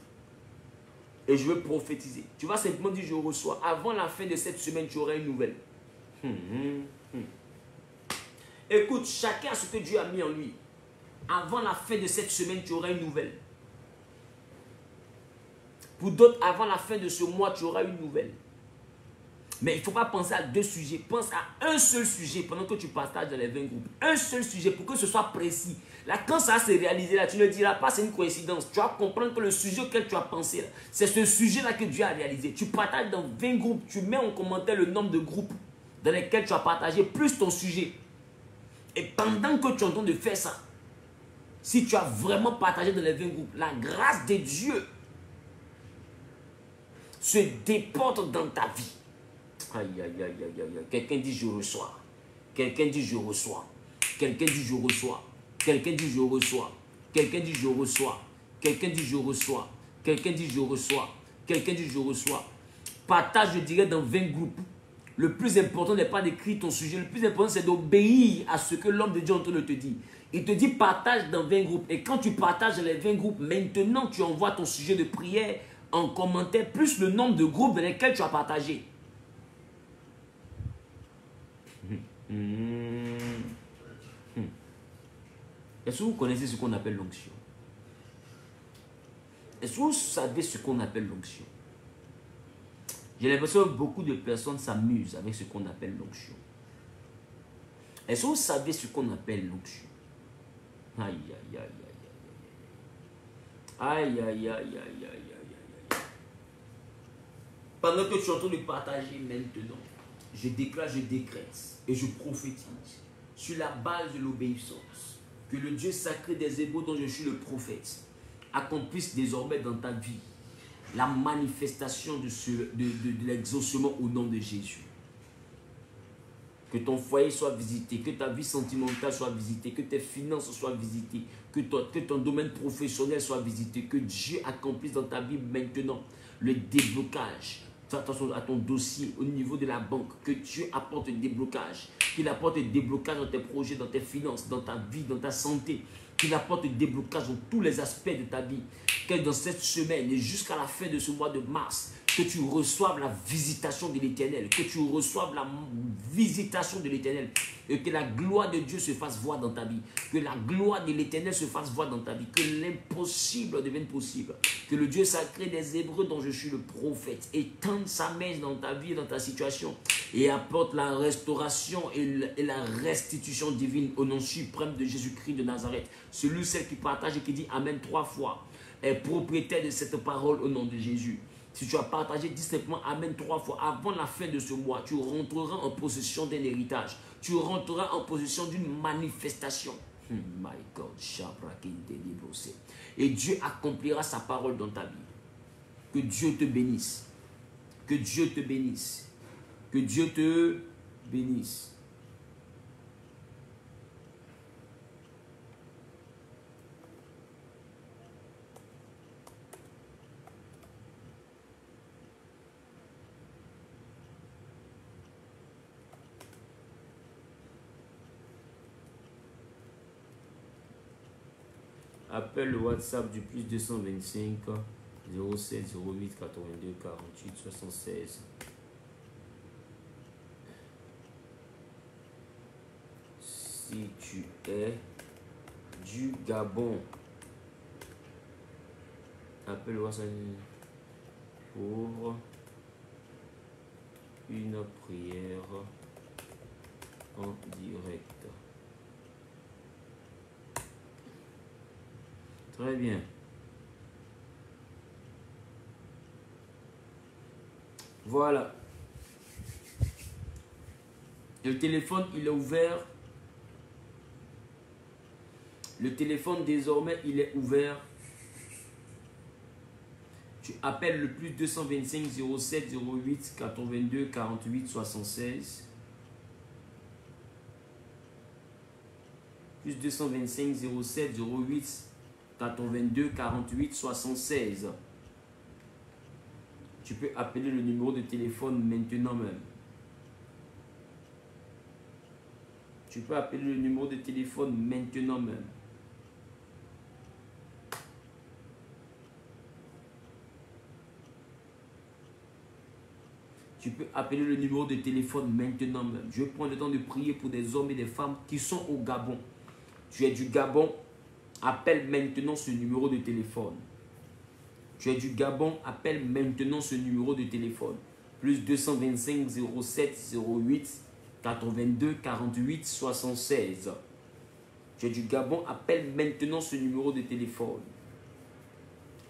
et je veux prophétiser. Tu vas simplement dire je reçois. Avant la fin de cette semaine, tu auras une nouvelle. Écoute, chacun a ce que Dieu a mis en lui. Avant la fin de cette semaine, tu auras une nouvelle. Pour d'autres, avant la fin de ce mois, tu auras une nouvelle. Mais il ne faut pas penser à 2 sujets. Pense à un seul sujet pendant que tu partages dans les 20 groupes. Un seul sujet pour que ce soit précis. Là, quand ça s'est réalisé, là, tu ne diras pas c'est une coïncidence. Tu vas comprendre que le sujet auquel tu as pensé, c'est ce sujet-là que Dieu a réalisé. Tu partages dans 20 groupes. Tu mets en commentaire le nombre de groupes dans lesquels tu as partagé, plus ton sujet. Et pendant que tu es en train de faire ça, si tu as vraiment partagé dans les 20 groupes, la grâce de Dieu se déporte dans ta vie. Aïe, aïe, aïe, aïe, aïe. Quelqu'un dit je reçois. Quelqu'un dit je reçois. Quelqu'un dit je reçois. Quelqu'un dit je reçois. Quelqu'un dit je reçois. Quelqu'un dit je reçois. Quelqu'un dit je reçois. Quelqu'un dit je reçois. Partage, je dirais, dans 20 groupes. Le plus important n'est pas d'écrire ton sujet. Le plus important, c'est d'obéir à ce que l'homme de Dieu est en train de te dire. Il te dit partage dans 20 groupes. Et quand tu partages les 20 groupes, maintenant tu envoies ton sujet de prière en commentaire, plus le nombre de groupes dans lesquels tu as partagé. Est-ce que vous connaissez ce qu'on appelle l'onction? Est-ce que vous savez ce qu'on appelle l'onction? J'ai l'impression que beaucoup de personnes s'amusent avec ce qu'on appelle l'onction. Est-ce que vous savez ce qu'on appelle l'onction? Aïe, aïe, aïe, aïe, aïe, aïe, aïe, aïe, aïe, aïe, aïe. Pendant que tu es en train de partager maintenant, je déclare, je décrète et je prophétise sur la base de l'obéissance que le Dieu sacré des Hébreux dont je suis le prophète accomplisse désormais dans ta vie la manifestation de l'exaucement au nom de Jésus. Que ton foyer soit visité, que ta vie sentimentale soit visitée, que tes finances soient visitées, que ton domaine professionnel soit visité, que Dieu accomplisse dans ta vie maintenant le déblocage. Fais attention à ton dossier au niveau de la banque, que Dieu apporte le déblocage, qu'il apporte le déblocage dans tes projets, dans tes finances, dans ta vie, dans ta santé, qu'il apporte le déblocage dans tous les aspects de ta vie, que dans cette semaine et jusqu'à la fin de ce mois de mars, que tu reçoives la visitation de l'Éternel, que tu reçoives la visitation de l'Éternel et que la gloire de Dieu se fasse voir dans ta vie, que la gloire de l'Éternel se fasse voir dans ta vie, que l'impossible devienne possible, que le Dieu sacré des Hébreux dont je suis le prophète étende sa main dans ta vie et dans ta situation et apporte la restauration et la restitution divine au nom suprême de Jésus-Christ de Nazareth. Celui, celle qui partage et qui dit Amen 3 fois est propriétaire de cette parole au nom de Jésus. Si tu as partagé, dis simplement Amen 3 fois. Avant la fin de ce mois, tu rentreras en possession d'un héritage. Tu rentreras en possession d'une manifestation. My God, et Dieu accomplira sa parole dans ta vie. Que Dieu te bénisse. Que Dieu te bénisse. Que Dieu te bénisse. appelle le WhatsApp du plus 225 07 08 82 48 76. Si tu es du Gabon, appelle le WhatsApp pour une prière en direct. Très bien. Voilà. Le téléphone, il est ouvert. Le téléphone, désormais, il est ouvert. Tu appelles le plus 225 07 08 82 48 76. Plus 225 07 08 82 48 76. Tu peux appeler le numéro de téléphone maintenant même. Tu peux appeler le numéro de téléphone maintenant même. Tu peux appeler le numéro de téléphone maintenant même. Je prends le temps de prier pour des hommes et des femmes qui sont au Gabon. Tu es du Gabon, appelle maintenant ce numéro de téléphone. Tu es du Gabon, appelle maintenant ce numéro de téléphone. Plus 225 07 08 82 48 76. Tu es du Gabon, appelle maintenant ce numéro de téléphone.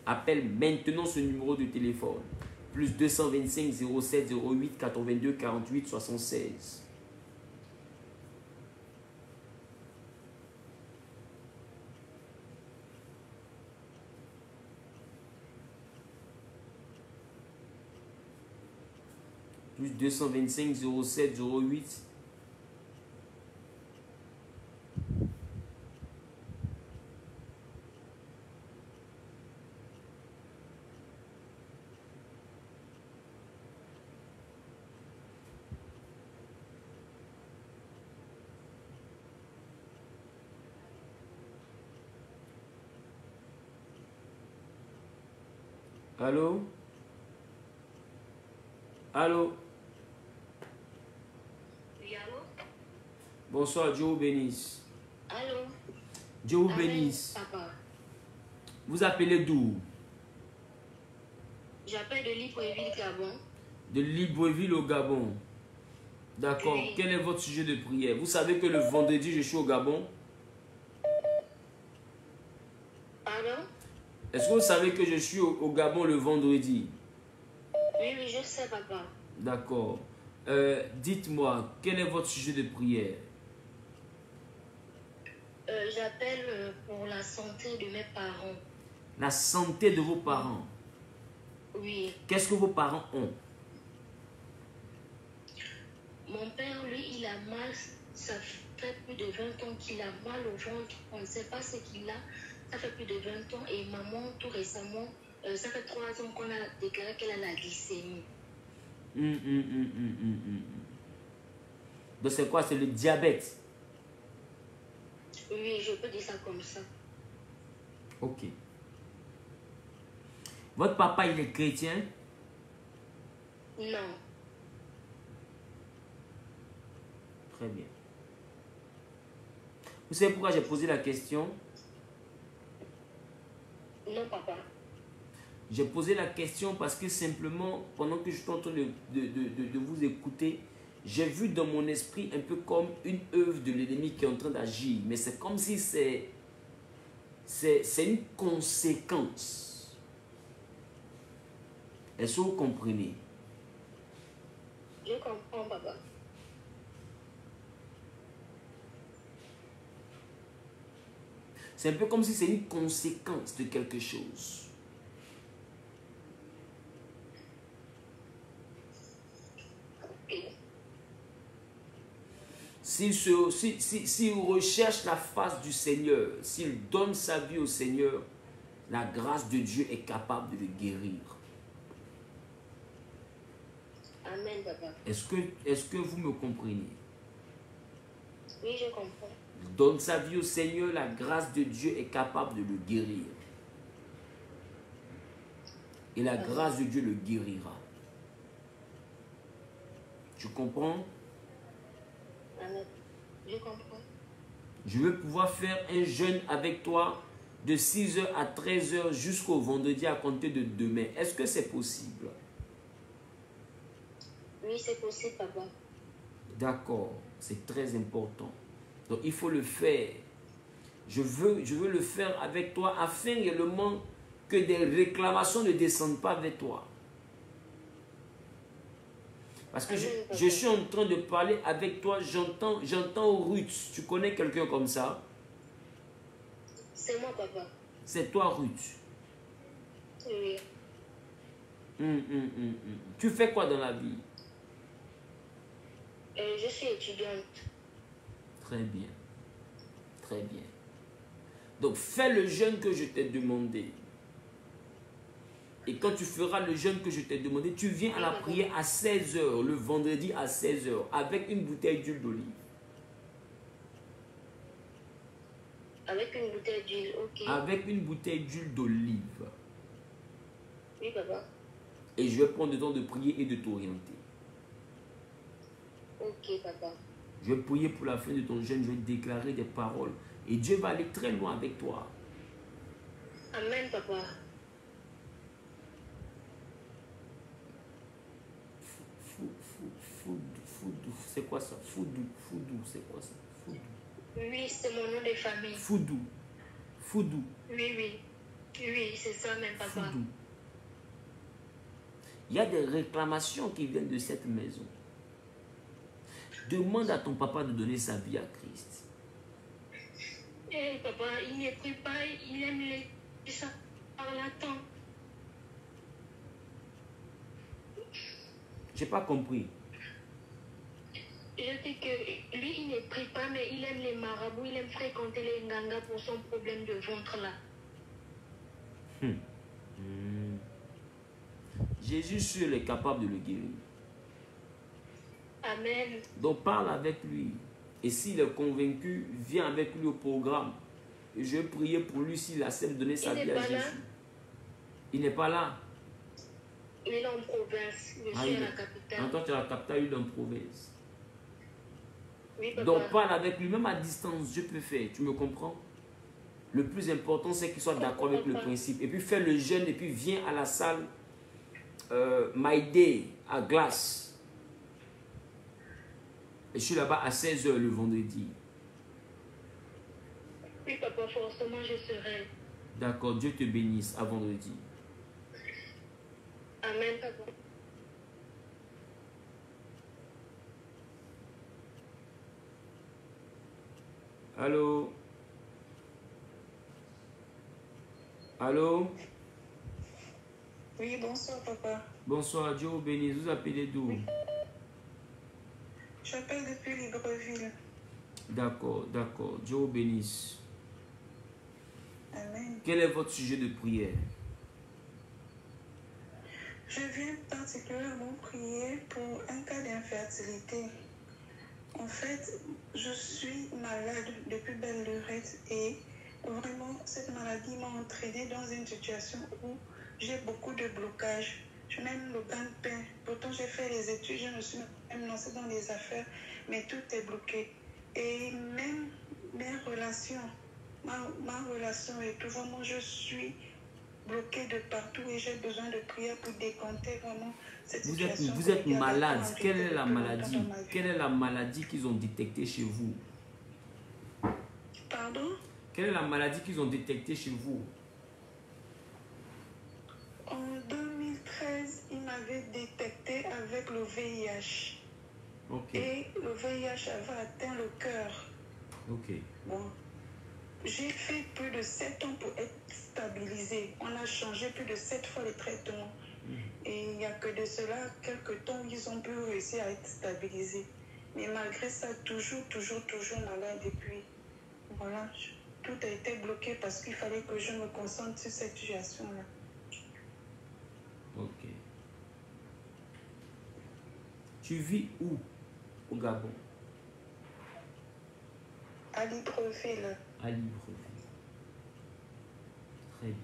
Appelle maintenant ce numéro de téléphone. Plus 225 07 08 82 48 76. Plus 225 07 08. Allô? Allô? Oui, allô? Bonsoir, Dieu vous bénisse. Allô? Dieu vous Amen, bénisse. papa. Vous appelez d'où? J'appelle de Libreville, Gabon. De Libreville au Gabon. D'accord. Oui. Quel est votre sujet de prière? Vous savez que le vendredi, je suis au Gabon. Pardon? Est-ce que vous savez que je suis au Gabon le vendredi? Oui, oui, je sais, papa. D'accord. Dites-moi, quel est votre sujet de prière? J'appelle pour la santé de mes parents. La santé de vos parents. Oui. Qu'est-ce que vos parents ont? Mon père, lui, il a mal. Ça fait plus de 20 ans qu'il a mal au ventre. On ne sait pas ce qu'il a. Ça fait plus de 20 ans. Et maman, tout récemment, ça fait 3 ans qu'on a déclaré qu'elle a la glycémie. Donc c'est quoi? C'est le diabète? Oui, je peux dire ça comme ça. Ok. Votre papa, il est chrétien? Non. Très bien. Vous savez pourquoi j'ai posé la question? Non, papa. J'ai posé la question parce que simplement, pendant que je suis en train de vous écouter, j'ai vu dans mon esprit un peu comme une œuvre de l'ennemi qui est en train d'agir. Mais c'est comme si c'est une conséquence. Est-ce que vous comprenez? Je comprends, papa. C'est un peu comme si c'est une conséquence de quelque chose. S'il recherche la face du Seigneur, s'il donne sa vie au Seigneur, la grâce de Dieu est capable de le guérir. Amen, papa. Est-ce que vous me comprenez? Oui, je comprends. Donne sa vie au Seigneur, la grâce de Dieu est capable de le guérir. Et la grâce de Dieu le guérira. Tu comprends? Je comprends. Je veux pouvoir faire un jeûne avec toi de 6h à 13h jusqu'au vendredi à compter de demain. Est-ce que c'est possible? Oui, c'est possible, papa. D'accord, c'est très important. Donc il faut le faire. Je veux le faire avec toi afin également que des réclamations ne descendent pas vers toi. Parce que je suis en train de parler avec toi, j'entends Ruth. Tu connais quelqu'un comme ça? C'est moi, papa. C'est toi, Ruth. Oui. Tu fais quoi dans la vie? Je suis étudiante. Très bien. Très bien. Donc, fais le jeûne que je t'ai demandé. Et quand tu feras le jeûne que je t'ai demandé, tu viens à la prière à 16h, le vendredi à 16h, avec une bouteille d'huile d'olive. Avec une bouteille d'huile, ok. Avec une bouteille d'huile d'olive. Oui, papa. Et je vais prendre le temps de prier et de t'orienter. Ok, papa. Je vais prier pour la fin de ton jeûne, je vais déclarer des paroles. Et Dieu va aller très loin avec toi. Amen, papa. Foudou, c'est quoi ça? Foudou, c'est quoi ça? Foudou. Oui, c'est mon nom de famille. Foudou. Oui, c'est ça même, papa. Foudou. Il y a des réclamations qui viennent de cette maison. Demande à ton papa de donner sa vie à Christ. Eh, papa, il ne prie pas, il aime les charlatans. J'ai pas compris. Je dis que lui, il ne prie pas, mais il aime les marabouts, il aime fréquenter les ngangas pour son problème de ventre là. Jésus seul est capable de le guérir. Amen. Donc parle avec lui. Et s'il est convaincu, viens avec lui au programme. Et je vais prier pour lui s'il accepte de donner sa vie à Jésus. Il n'est pas là. Il est en province. Je suis à la capitale. Toi, tu es à la capitale, il est en province. Oui, papa. Donc parle avec lui, même à distance, je peux faire. Tu me comprends? Le plus important, c'est qu'il soit d'accord avec le principe. Et puis fais le jeûne et puis viens à la salle My Day à Glace. Et je suis là-bas à 16h le vendredi. Oui, papa, forcément, je serai. D'accord, Dieu te bénisse à vendredi. Amen, papa. Allô? Allô? Oui, bonsoir, papa. Bonsoir, Dieu vous bénisse. Vous appelez d'où? Oui. J'appelle depuis Libreville. D'accord. Dieu vous bénisse. Amen. Quel est votre sujet de prière? Je viens particulièrement prier pour un cas d'infertilité. En fait, je suis malade depuis belle lurette et vraiment, cette maladie m'a entraînée dans une situation où j'ai beaucoup de blocages. Je n'aime le gagne-pain. Pourtant, j'ai fait les études, je me suis même lancée dans les affaires, mais tout est bloqué. Et même mes relations, ma relation et tout, vraiment, je suis bloquée de partout et j'ai besoin de prière pour décompter vraiment cette situation. Vous êtes malade. Quelle est la maladie? Quelle est la maladie qu'ils ont détectée chez vous? Pardon? Quelle est la maladie qu'ils ont détectée chez vous? En 2013, ils m'avaient détecté avec le VIH. Okay. Et le VIH avait atteint le cœur. Ok. Bon. J'ai fait plus de 7 ans pour être stabilisée. On a changé plus de 7 fois les traitements. Et il n'y a que de cela, quelques temps, ils ont pu réussir à être stabilisés. Mais malgré ça, toujours malade. Et puis, voilà, tout a été bloqué parce qu'il fallait que je me concentre sur cette situation-là. Ok. Tu vis où au Gabon? À Libreville. À Libreville. Très bien.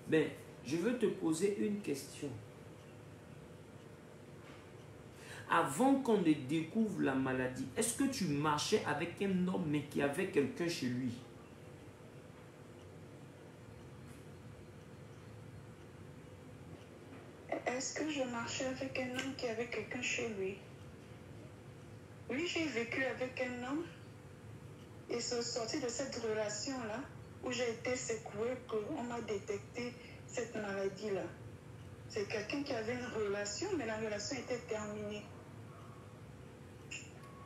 Mais je veux te poser une question. Avant qu'on ne découvre la maladie, est-ce que tu marchais avec un homme mais qui avait quelqu'un chez lui? Est-ce que je marchais avec un homme qui avait quelqu'un chez lui? Oui, j'ai vécu avec un homme et c'est sorti de cette relation-là où j'ai été secouée qu'on m'a détecté cette maladie-là. C'est quelqu'un qui avait une relation, mais la relation était terminée.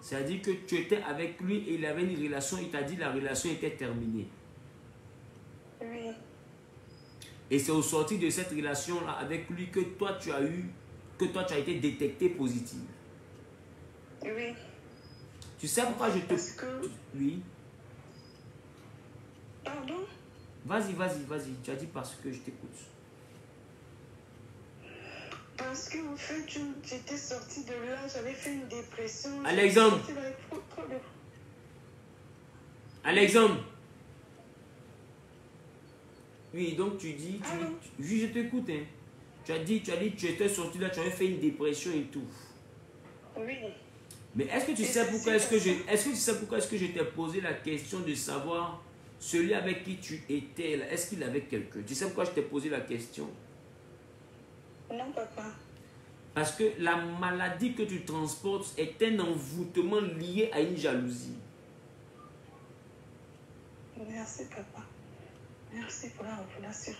C'est-à-dire que tu étais avec lui et il avait une relation, il t'a dit que la relation était terminée. Oui. Et c'est au sortir de cette relation-là avec lui que toi tu as été détecté positive. Oui. Tu sais pourquoi je te... Parce que... Oui. Pardon? Vas-y. Tu as dit parce que je t'écoute. Parce que, au fait, j'étais sortie de là, j'avais fait une dépression. Alexandre. Alexandre. Oui, donc tu dis... Oui, je t'écoute. Hein. Tu as dit que tu étais sorti là, tu avais fait une dépression et tout. Oui. Mais est-ce que tu sais pourquoi est-ce que je t'ai posé la question de savoir celui avec qui tu étais là, est-ce qu'il avait quelqu'un? Tu sais pourquoi je t'ai posé la question? Non, papa. Parce que la maladie que tu transportes est un envoûtement lié à une jalousie. Merci, papa. Merci pour la révélation.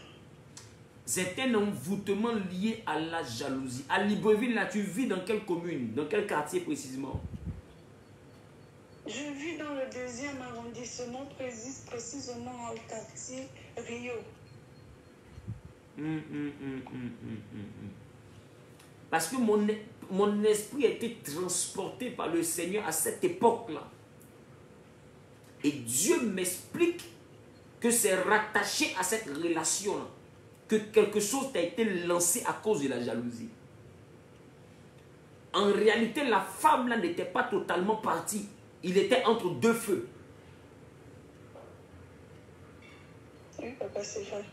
C'est un envoûtement lié à la jalousie. À Libreville, là, tu vis dans quelle commune? Dans quel quartier précisément? Je vis dans le 2e arrondissement, précisément au quartier Rio. Parce que mon esprit a été transporté par le Seigneur à cette époque-là. Et Dieu m'explique que c'est rattaché à cette relation-là. Que quelque chose t'a été lancé à cause de la jalousie. En réalité, la femme-là n'était pas totalement partie. Il était entre deux feux. Oui, papa, c'est vrai.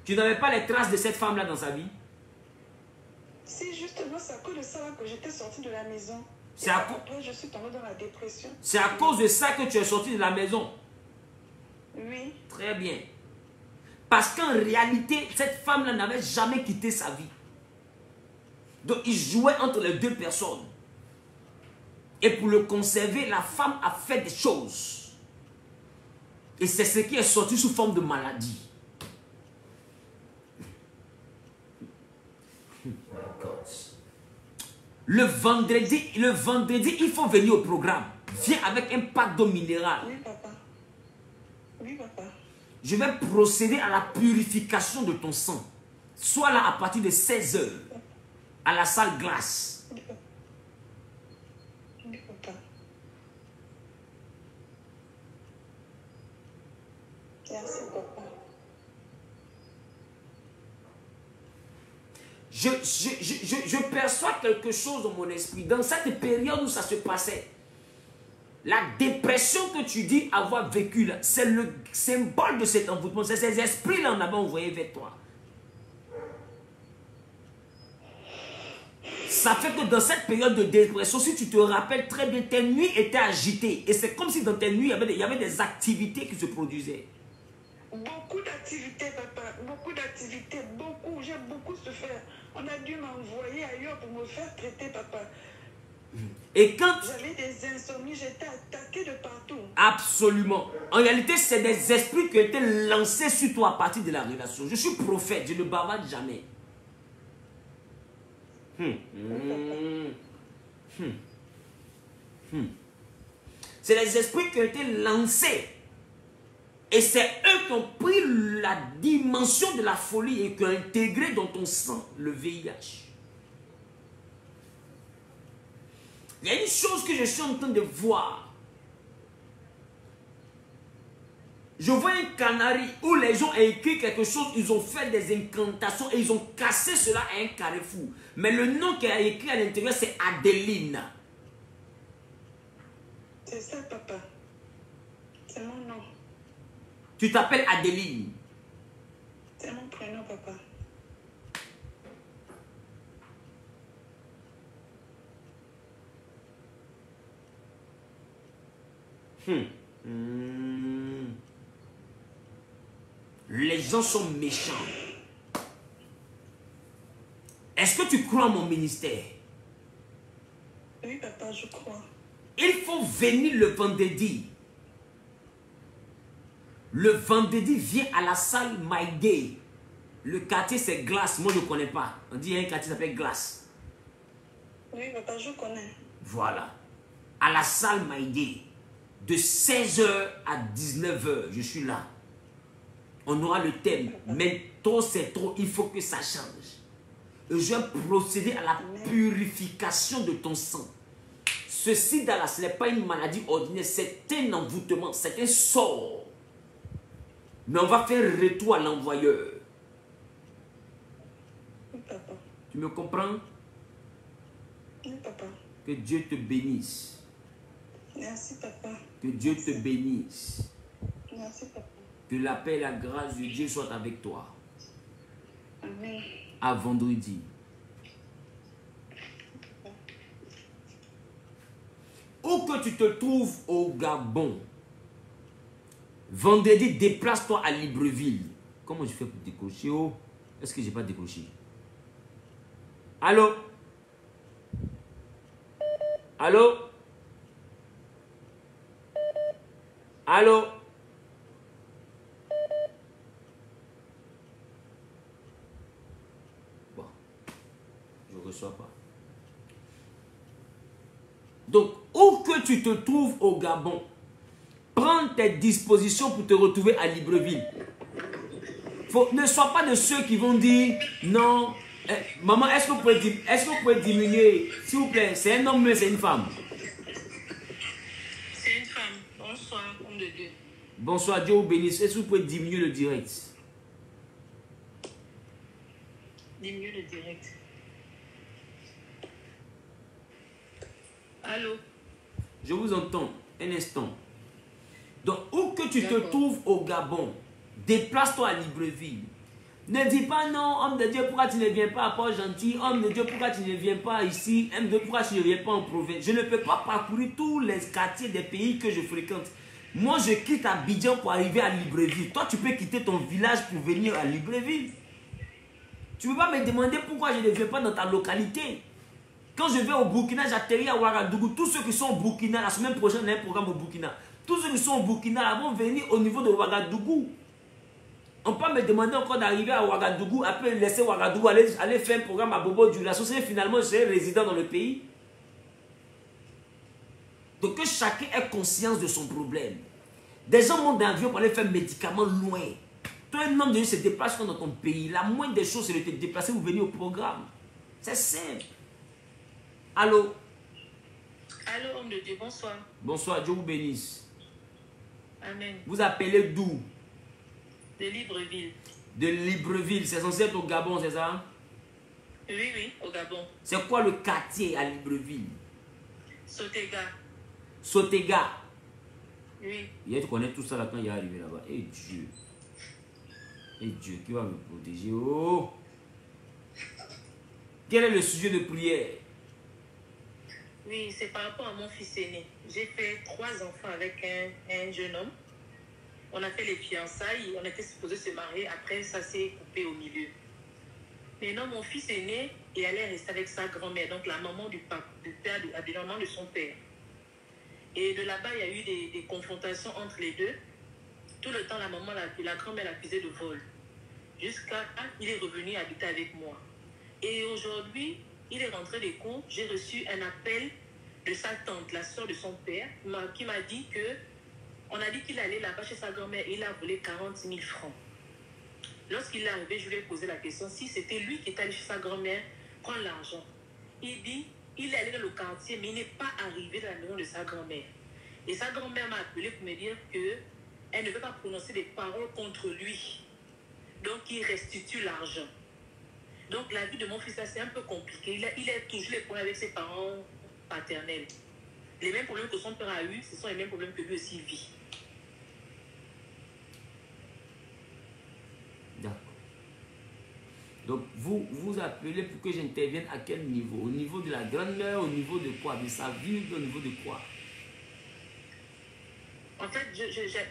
Tu n'avais pas les traces de cette femme-là dans sa vie? Si, justement, c'est à cause de ça que j'étais sortie de la maison. Après, je suis tombée dans la dépression. C'est à cause de ça que tu es sortie de la maison? Oui. Très bien. Parce qu'en réalité, cette femme-là n'avait jamais quitté sa vie. Donc, il jouait entre les deux personnes. Et pour le conserver, la femme a fait des choses. Et c'est ce qui est sorti sous forme de maladie. Le vendredi, il faut venir au programme. Viens avec un pack d'eau minérale. Oui, papa. Oui, papa. Je vais procéder à la purification de ton sang. Sois là à partir de 16 h à la salle glace. Oui, papa. Merci, papa. Je perçois quelque chose dans mon esprit. Dans cette période où ça se passait, la dépression que tu dis avoir vécue, c'est le symbole de cet envoûtement. C'est ces esprits-là qu'on avait envoyés vers toi. Ça fait que dans cette période de dépression, si tu te rappelles très bien, tes nuits étaient agitées. Et c'est comme si dans tes nuits, il y avait des activités qui se produisaient. Beaucoup d'activités, papa. Beaucoup d'activités. Beaucoup. J'ai beaucoup souffert. On a dû m'envoyer ailleurs pour me faire traiter, papa. Et quand... J'avais des insomnies, j'étais attaquée de partout. Absolument. En réalité, c'est des esprits qui ont été lancés sur toi à partir de la relation. Je suis prophète, je ne bavarde jamais. C'est les esprits qui ont été lancés. Et c'est eux qui ont pris la dimension de la folie et qui ont intégré dans ton sang le VIH. Il y a une chose que je suis en train de voir. Je vois un canari où les gens ont écrit quelque chose, ils ont fait des incantations et ils ont cassé cela à un carrefour. Mais le nom qui a écrit à l'intérieur, c'est Adeline. C'est ça, papa. C'est mon nom. Tu t'appelles Adeline. C'est mon prénom, papa. Les gens sont méchants. Est-ce que tu crois en mon ministère? Oui, papa, je crois. Il faut venir le vendredi. Le vendredi, viens à la salle My Day. Le quartier, c'est Glace. Moi, je ne connais pas. On dit qu'il y a un quartier qui s'appelle Glace. Oui, papa, je connais. Voilà. À la salle My Day. De 16h à 19h, je suis là. On aura le thème. Mais trop, c'est trop. Il faut que ça change. Et je vais procéder à la purification de ton sang. Ceci, Dara, ce n'est pas une maladie ordinaire. C'est un envoûtement. C'est un sort. Mais on va faire retour à l'envoyeur. Oui, papa. Tu me comprends? Oui, papa. Que Dieu te bénisse. Merci, papa. Que Dieu te bénisse. Merci, papa. Que la paix et la grâce de Dieu soient avec toi. Amen. À vendredi. Où que tu te trouves au Gabon, vendredi, déplace-toi à Libreville. Comment je fais pour décrocher? Oh, est-ce que je n'ai pas décroché? Allô? Allô? Allô? Bon, je ne reçois pas. Donc, où que tu te trouves au Gabon, prends tes dispositions pour te retrouver à Libreville. Ne sois pas de ceux qui vont dire non. Maman, est-ce que vous pouvez diminuer, s'il vous plaît? C'est un homme, mais c'est une femme. C'est une femme. Bonsoir, homme de Dieu. Bonsoir, Dieu vous bénisse. Est-ce que vous pouvez diminuer le direct? Diminuer le direct. Allô? Je vous entends. Un instant. Donc, où que tu te trouves au Gabon, déplace-toi à Libreville. Ne dis pas non, homme de Dieu, pourquoi tu ne viens pas à Port-Gentil? Homme de Dieu, pourquoi tu ne viens pas ici? Homme de Dieu, pourquoi tu ne viens pas en province? Je ne peux pas parcourir tous les quartiers des pays que je fréquente. Moi, je quitte Abidjan pour arriver à Libreville. Toi, tu peux quitter ton village pour venir à Libreville. Tu ne peux pas me demander pourquoi je ne viens pas dans ta localité. Quand je vais au Burkina, j'atterris à Ouagadougou. Tous ceux qui sont au Burkina, la semaine prochaine, on a un programme au Burkina. Tous ceux qui sont au Burkina vont venir au niveau de Ouagadougou. On peut me demander encore d'arriver à Ouagadougou, après laisser Ouagadougou, aller faire un programme à Bobo Dioulasso. Finalement, je serai résident dans le pays. Donc que chacun ait conscience de son problème. Des gens montent dans l'avion pour aller faire médicaments loin. Toi, un homme de Dieu se déplace dans ton pays. La moindre des choses, c'est de te déplacer ou venir au programme. C'est simple. Allô? Allô, homme de Dieu, bonsoir. Bonsoir, Dieu vous bénisse. Amen. Vous appelez d'où? De Libreville. De Libreville. C'est censé être au Gabon, c'est ça? Oui, oui, au Gabon. C'est quoi le quartier à Libreville? Sotega. Sotega. Oui. Hier, tu connais tout ça là quand il est arrivé là-bas. Et Dieu. Et Dieu qui va me protéger. Oh! Quel est le sujet de prière? Oui, c'est par rapport à mon fils aîné. J'ai fait 3 enfants avec un jeune homme. On a fait les fiançailles, on était supposé se marier. Après, ça s'est coupé au milieu. Maintenant, mon fils aîné, il allait rester avec sa grand-mère, donc la maman du père, la maman de son père. Et de là-bas, il y a eu des confrontations entre les deux. Tout le temps, la grand-mère l'accusait de vol. Jusqu'à il est revenu habiter avec moi. Et aujourd'hui, il est rentré des cours. J'ai reçu un appel de sa tante, la soeur de son père, qui m'a dit que on a dit qu'il allait là-bas chez sa grand-mère. Il a volé 40 000 francs. Lorsqu'il est arrivé, je lui ai posé la question si c'était lui qui était allé chez sa grand-mère prendre l'argent. Il dit il est allé dans le quartier, mais il n'est pas arrivé dans la maison de sa grand-mère. Et sa grand-mère m'a appelé pour me dire que elle ne veut pas prononcer des paroles contre lui. Donc, il restitue l'argent. Donc, la vie de mon fils, là, c'est un peu compliqué. Il a toujours les problèmes avec ses parents paternels. Les mêmes problèmes que son père a eu, ce sont les mêmes problèmes que lui aussi vit. D'accord. Donc, vous appelez pour que j'intervienne à quel niveau? Au niveau de la grand-mère, au niveau de quoi? De sa vie, au niveau de quoi? En fait,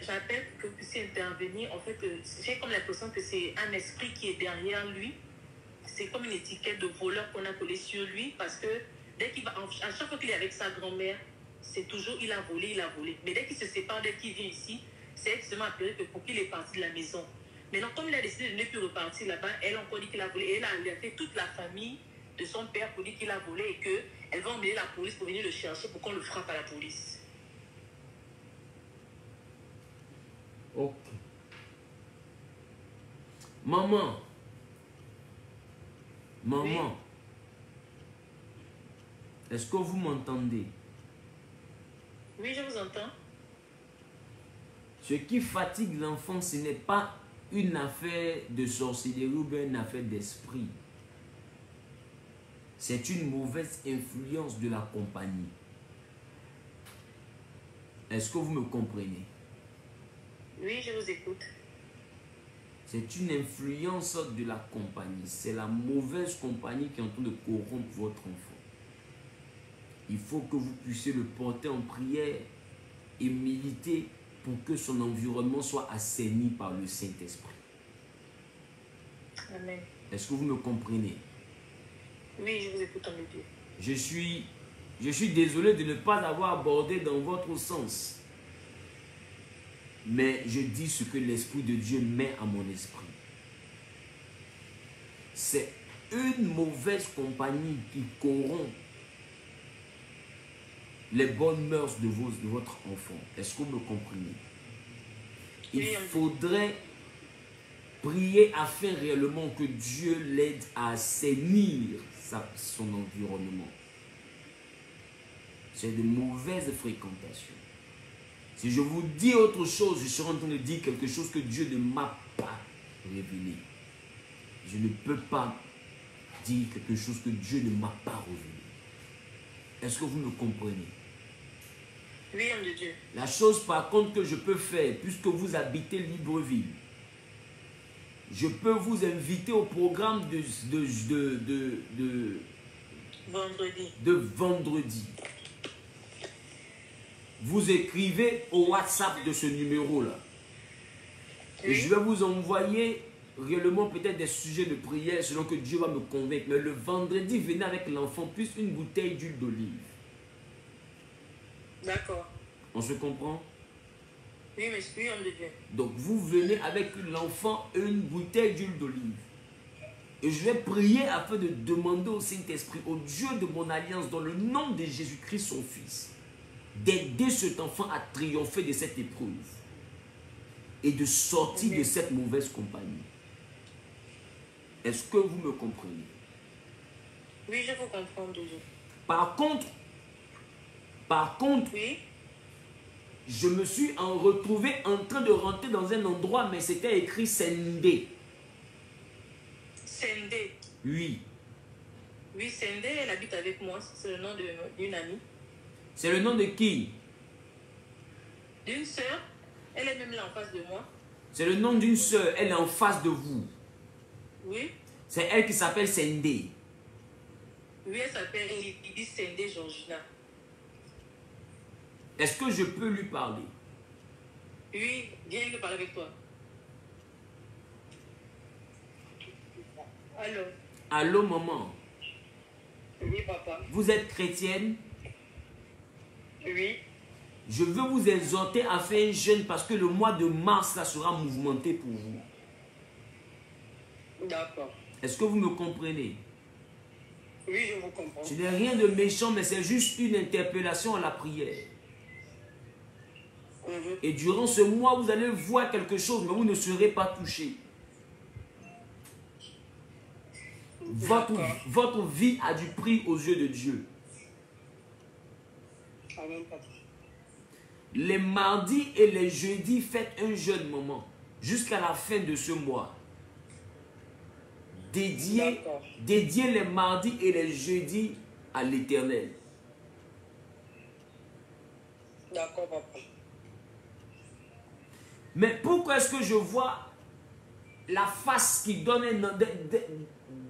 j'appelle pour que vous puissiez intervenir. En fait, j'ai comme l'impression que c'est un esprit qui est derrière lui. C'est comme une étiquette de voleur qu'on a collée sur lui parce que dès qu'il va, à chaque fois qu'il est avec sa grand-mère, c'est toujours il a volé, il a volé. Mais dès qu'il se sépare, dès qu'il vient ici, c'est extrêmement appelé que pour qu'il est parti de la maison. Maintenant, comme il a décidé de ne plus repartir là-bas, elle a encore dit qu'il a volé. Et elle a alerté toute la famille de son père pour dire qu'il a volé et qu'elle va emmener la police pour venir le chercher pour qu'on le frappe à la police. Ok. Maman. Maman. Oui. Est-ce que vous m'entendez? Oui, je vous entends. Ce qui fatigue l'enfant, ce n'est pas une affaire de sorcellerie ou bien une affaire d'esprit. C'est une mauvaise influence de la compagnie. Est-ce que vous me comprenez? Oui, je vous écoute. C'est une influence de la compagnie. C'est la mauvaise compagnie qui est en train de corrompre votre enfant. Il faut que vous puissiez le porter en prière et militer pour que son environnement soit assaini par le Saint-Esprit. Amen. Est-ce que vous me comprenez? Oui, je vous écoute en Dieu. Je suis désolé de ne pas avoir abordé dans votre sens. Mais je dis ce que l'Esprit de Dieu met à mon esprit. C'est une mauvaise compagnie qui corrompt les bonnes mœurs de votre enfant. Est-ce que vous me comprenez? Il faudrait prier afin réellement que Dieu l'aide à assainir son environnement. C'est de mauvaises fréquentations. Si je vous dis autre chose, je serai en train de dire quelque chose que Dieu ne m'a pas révélé. Je ne peux pas dire quelque chose que Dieu ne m'a pas révélé. Est-ce que vous me comprenez? Oui, homme de Dieu. La chose par contre que je peux faire, puisque vous habitez Libreville, je peux vous inviter au programme de vendredi. Vous écrivez au WhatsApp de ce numéro-là. Oui. Et je vais vous envoyer réellement peut-être des sujets de prière selon que Dieu va me convaincre. Mais le vendredi, venez avec l'enfant plus une bouteille d'huile d'olive. D'accord. On se comprend? Oui, mais je suis homme de Dieu. Donc vous venez avec l'enfant une bouteille d'huile d'olive. Et je vais prier afin de demander au Saint-Esprit, au Dieu de mon alliance, dans le nom de Jésus-Christ, son Fils, d'aider cet enfant à triompher de cette épreuve et de sortir de cette mauvaise compagnie. Est-ce que vous me comprenez? Oui, je vous comprends déjà. Par contre, oui, je me suis retrouvé en train de rentrer dans un endroit, mais c'était écrit Sendé. Sendé? Oui. Oui, Sendé, elle habite avec moi. C'est le nom d'une amie. C'est le nom de qui? D'une sœur. Elle est même là en face de moi. C'est le nom d'une sœur. Elle est en face de vous. Oui. C'est elle qui s'appelle Sendé. Oui, elle s'appelle Lydie Sendé Georgina. Est-ce que je peux lui parler? Oui, viens, je veux parler avec toi. Allô? Allô, maman? Oui, papa. Vous êtes chrétienne? Oui. Je veux vous exhorter à faire un jeûne parce que le mois de mars, ça sera mouvementé pour vous. D'accord. Est-ce que vous me comprenez? Oui, je vous comprends. Ce n'est rien de méchant, mais c'est juste une interpellation à la prière. Et durant ce mois, vous allez voir quelque chose, mais vous ne serez pas touché. Votre vie a du prix aux yeux de Dieu. les mardis et les jeudis, faites un jeûne moment jusqu'à la fin de ce mois. Dédiez les mardis et les jeudis à l'Éternel. D'accord, papa. Mais pourquoi est-ce que je vois la face qui donne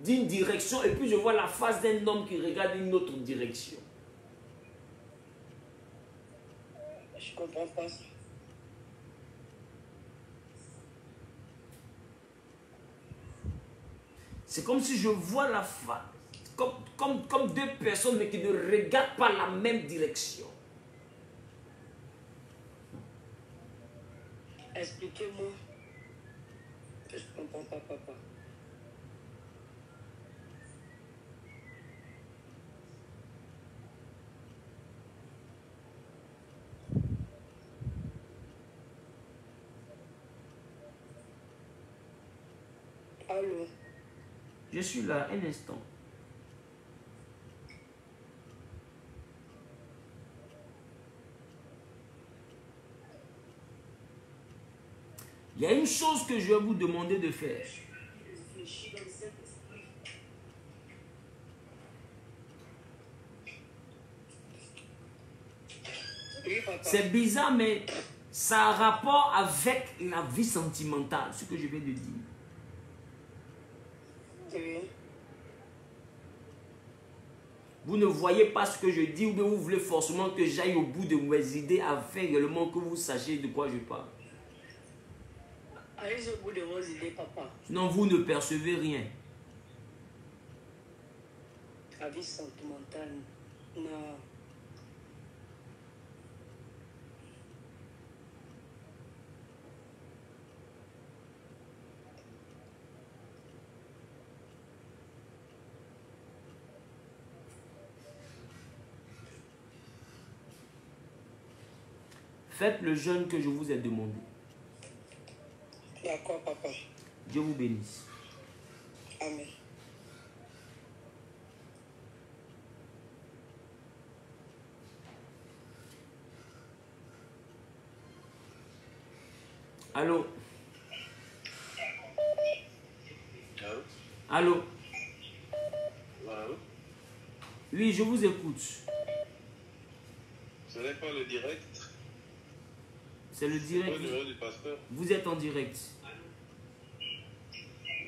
d'une direction et puis je vois la face d'un homme qui regarde une autre direction? Je comprends pas ça. C'est comme si je vois la face, comme deux personnes mais qui ne regardent pas la même direction. Expliquez-moi. Je comprends pas, papa. Allô? Je suis là, un instant. Il y a une chose que je vais vous demander de faire. Oui, papa. C'est bizarre, mais ça a rapport avec la vie sentimentale, ce que je viens de dire. Oui. Vous ne voyez pas ce que je dis ou bien vous voulez forcément que j'aille au bout de mes idées afin également que vous sachiez de quoi je parle. Allez au bout de vos idées, papa. Sinon, vous ne percevez rien. La vie sentimentale, non. Faites le jeûne que je vous ai demandé. D'accord, papa. Dieu vous bénisse. Amen. Allô? Allô? Allô? Allô? Oui, je vous écoute. Ce n'est pas le direct. C'est le C'est direct. pas le numéro du pasteur. Vous êtes en direct.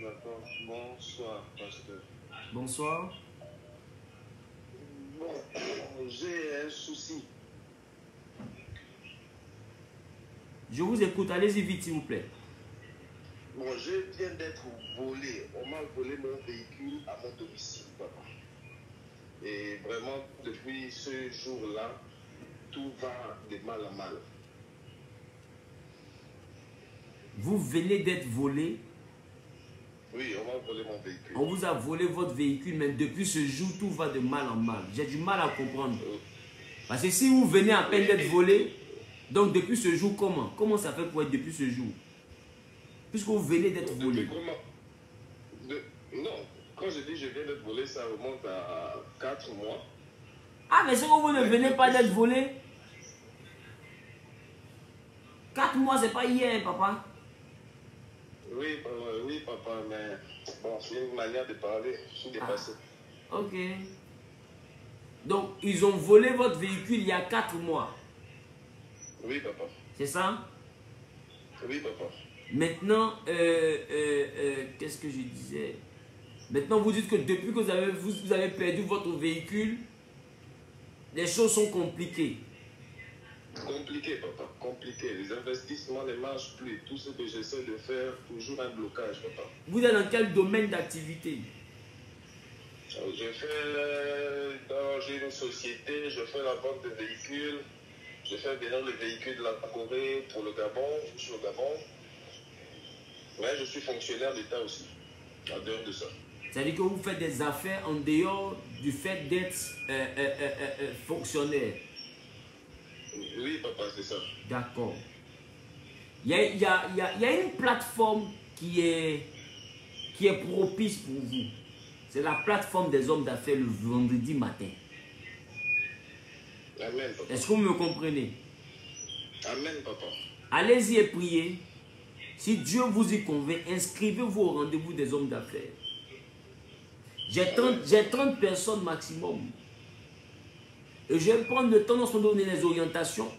D'accord. Bonsoir, pasteur. Bonsoir. Bon, j'ai un souci. Je vous écoute. Allez-y vite, s'il vous plaît. Bon, je viens d'être volé. On m'a volé mon véhicule à mon domicile, papa. Et vraiment, depuis ce jour-là, tout va de mal à mal. Vous venez d'être volé. Oui, on m'a volé mon véhicule. On vous a volé votre véhicule, mais depuis ce jour, tout va de mal en mal. J'ai du mal à comprendre. Parce que si vous venez à peine d'être volé, donc depuis ce jour, comment? Comment ça fait pour être depuis ce jour? Puisque vous venez d'être volé. Non, quand je dis je viens d'être volé, ça remonte à 4 mois. Ah, mais c'est que vous ne venez pas d'être volé? 4 mois, c'est pas hier, papa. Oui, papa, mais bon, c'est une manière de parler. Je suis dépassé. Ok. Donc, ils ont volé votre véhicule il y a 4 mois. Oui, papa. C'est ça? Oui, papa. Maintenant, qu'est-ce que je disais? Maintenant, vous dites que depuis que vous avez perdu votre véhicule, les choses sont compliquées. Compliqué, papa, compliqué. Les investissements ne marchent plus. Tout ce que j'essaie de faire, toujours un blocage, papa. Vous êtes dans quel domaine d'activité? Je fais dans une société, je fais la vente de véhicules. Je fais venir les véhicules de la Corée pour le Gabon. Je suis au Gabon. Mais je suis fonctionnaire d'État aussi, en dehors de ça. C'est-à-dire que vous faites des affaires en dehors du fait d'être fonctionnaire. Oui, papa, c'est ça. D'accord. Il y a une plateforme qui est propice pour vous. C'est la plateforme des hommes d'affaires le vendredi matin. Amen, papa. Est-ce que vous me comprenez? Amen, papa. Allez-y et priez. Si Dieu vous y convainc, inscrivez-vous au rendez-vous des hommes d'affaires. J'ai 30 personnes maximum. Et je vais prendre le temps de se donner les orientations.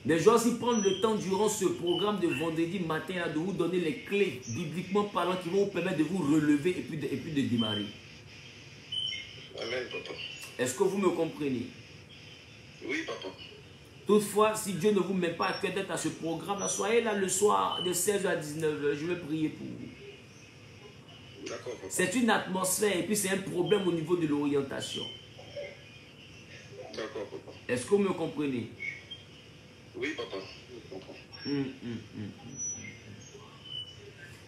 Mais je vais aussi prendre le temps durant ce programme de vendredi matin là, de vous donner les clés, bibliquement parlant, qui vont vous permettre de vous relever et puis de démarrer. Amen, papa. Est-ce que vous me comprenez? Oui, papa. Toutefois, si Dieu ne vous met pas à cœur d'être à ce programme-là, soyez là le soir de 16h à 19h. Je vais prier pour vous. D'accord, papa. C'est une atmosphère et puis c'est un problème au niveau de l'orientation. D'accord, papa. Est-ce que vous me comprenez? Oui, papa. Je comprends.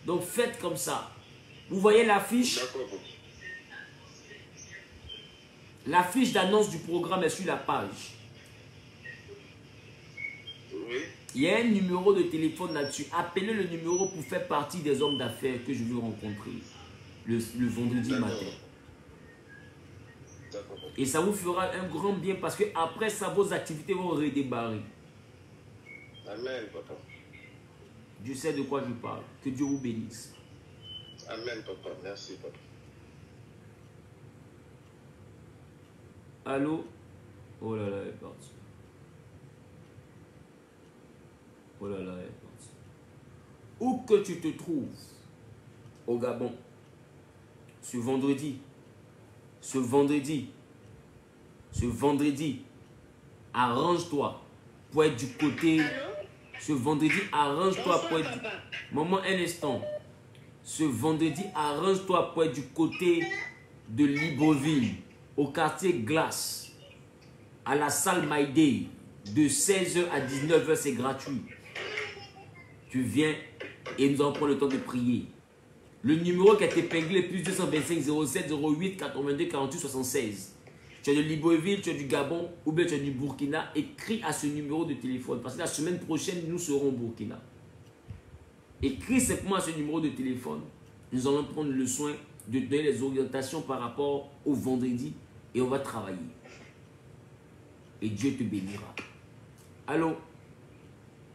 Donc faites comme ça. Vous voyez l'affiche? D'accord, papa. L'affiche d'annonce du programme est sur la page. Oui. Il y a un numéro de téléphone là-dessus. Appelez le numéro pour faire partie des hommes d'affaires que je veux rencontrer le vendredi matin. Et ça vous fera un grand bien parce que après ça, vos activités vont redémarrer. Amen, papa. Dieu sait de quoi je parle. Que Dieu vous bénisse. Amen, papa. Merci, papa. Allô? Oh là là, elle est partie. Oh là là, elle est partie. Où que tu te trouves au Gabon, ce vendredi, arrange-toi pour être du côté. Ce vendredi, arrange-toi pour être. Maman, un instant. Ce vendredi, arrange-toi pour être du côté de Libreville, au quartier Glace, à la salle Maïdé, de 16h à 19h, c'est gratuit. Tu viens et nous allons prendre le temps de prier. Le numéro qui a été épinglé, plus 225 07 08 82 48 76. Tu es de Libreville, tu es du Gabon ou bien tu es du Burkina, écris à ce numéro de téléphone. Parce que la semaine prochaine, nous serons au Burkina. Écris simplement à ce numéro de téléphone. Nous allons prendre le soin de donner les orientations par rapport au vendredi et on va travailler. Et Dieu te bénira. Allô?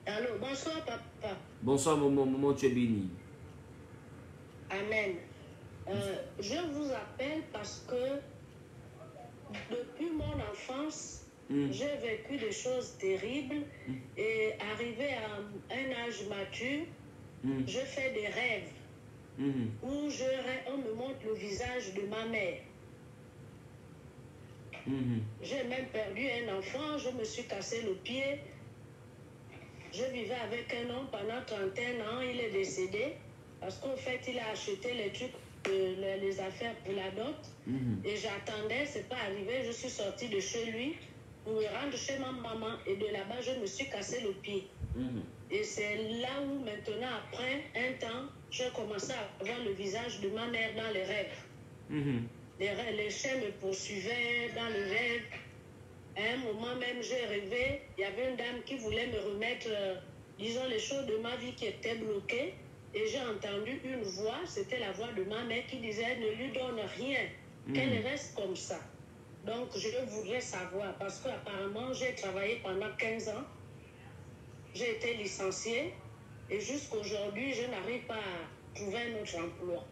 Allô, bonsoir papa. Bonsoir maman, maman tu es bénie. Amen. Je vous appelle parce que depuis mon enfance, j'ai vécu des choses terribles et arrivé à un âge mature, je fais des rêves où on me montre le visage de ma mère. J'ai même perdu un enfant, je me suis cassé le pied. Je vivais avec un homme pendant 31 ans, il est décédé parce qu'en fait, il a acheté les trucs, les affaires pour la dot. Et j'attendais, c'est pas arrivé, je suis sortie de chez lui pour me rendre chez ma maman et de là-bas, je me suis cassé le pied. Et c'est là où maintenant, après un temps, j'ai commencé à voir le visage de ma mère dans les rêves. Les chiens me poursuivaient dans le rêve. À un moment même, j'ai rêvé, il y avait une dame qui voulait me remettre, disons, les choses de ma vie qui étaient bloquées. Et j'ai entendu une voix, c'était la voix de ma mère qui disait, ne lui donne rien, qu'elle reste comme ça. Donc, je voudrais savoir, parce qu'apparemment, j'ai travaillé pendant 15 ans, j'ai été licenciée, et jusqu'aujourd'hui, je n'arrive pas à trouver un autre emploi.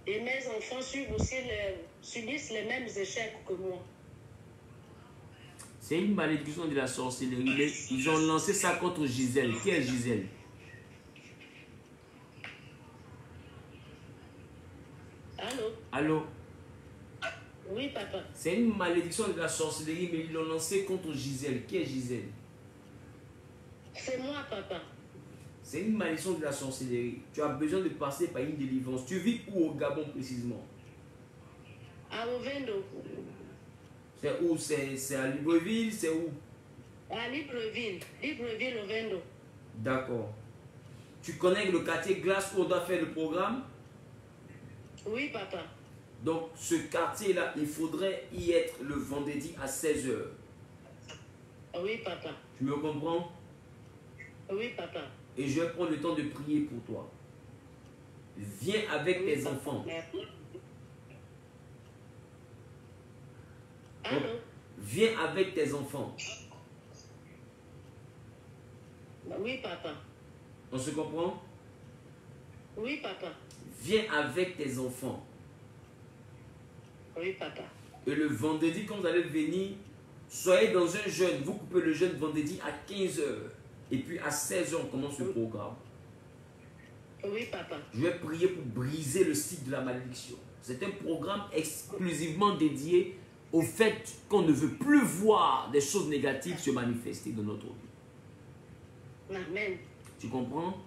Et mes enfants subissent les mêmes échecs que moi. C'est une malédiction de la sorcellerie. Ils ont lancé ça contre Gisèle. Qui est Gisèle? Allô? Allô? Oui, papa. C'est une malédiction de la sorcellerie, mais ils l'ont lancé contre Gisèle. Qui est Gisèle? C'est moi, papa. C'est une malédiction de la sorcellerie. Tu as besoin de passer par une délivrance. Tu vis où au Gabon précisément? À Ovendo. C'est où? C'est à Libreville? C'est où? À Libreville. Libreville, Ovendo. D'accord. Tu connais le quartier Glace où on doit faire le programme? Oui, papa. Donc, ce quartier-là, il faudrait y être le vendredi à 16h. Oui, papa. Tu me comprends? Oui, papa. Et je vais prendre le temps de prier pour toi. Viens avec tes enfants. Merci. Allô? Viens avec tes enfants. Oui, papa. On se comprend? Oui, papa. Viens avec tes enfants. Oui, papa. Et le vendredi, quand vous allez venir, soyez dans un jeûne. Vous coupez le jeûne vendredi à 15 h. Et puis à 16 h, on commence le programme. Oui, papa. Je vais prier pour briser le cycle de la malédiction. C'est un programme exclusivement dédié au fait qu'on ne veut plus voir des choses négatives se manifester dans notre vie. Amen. Tu comprends?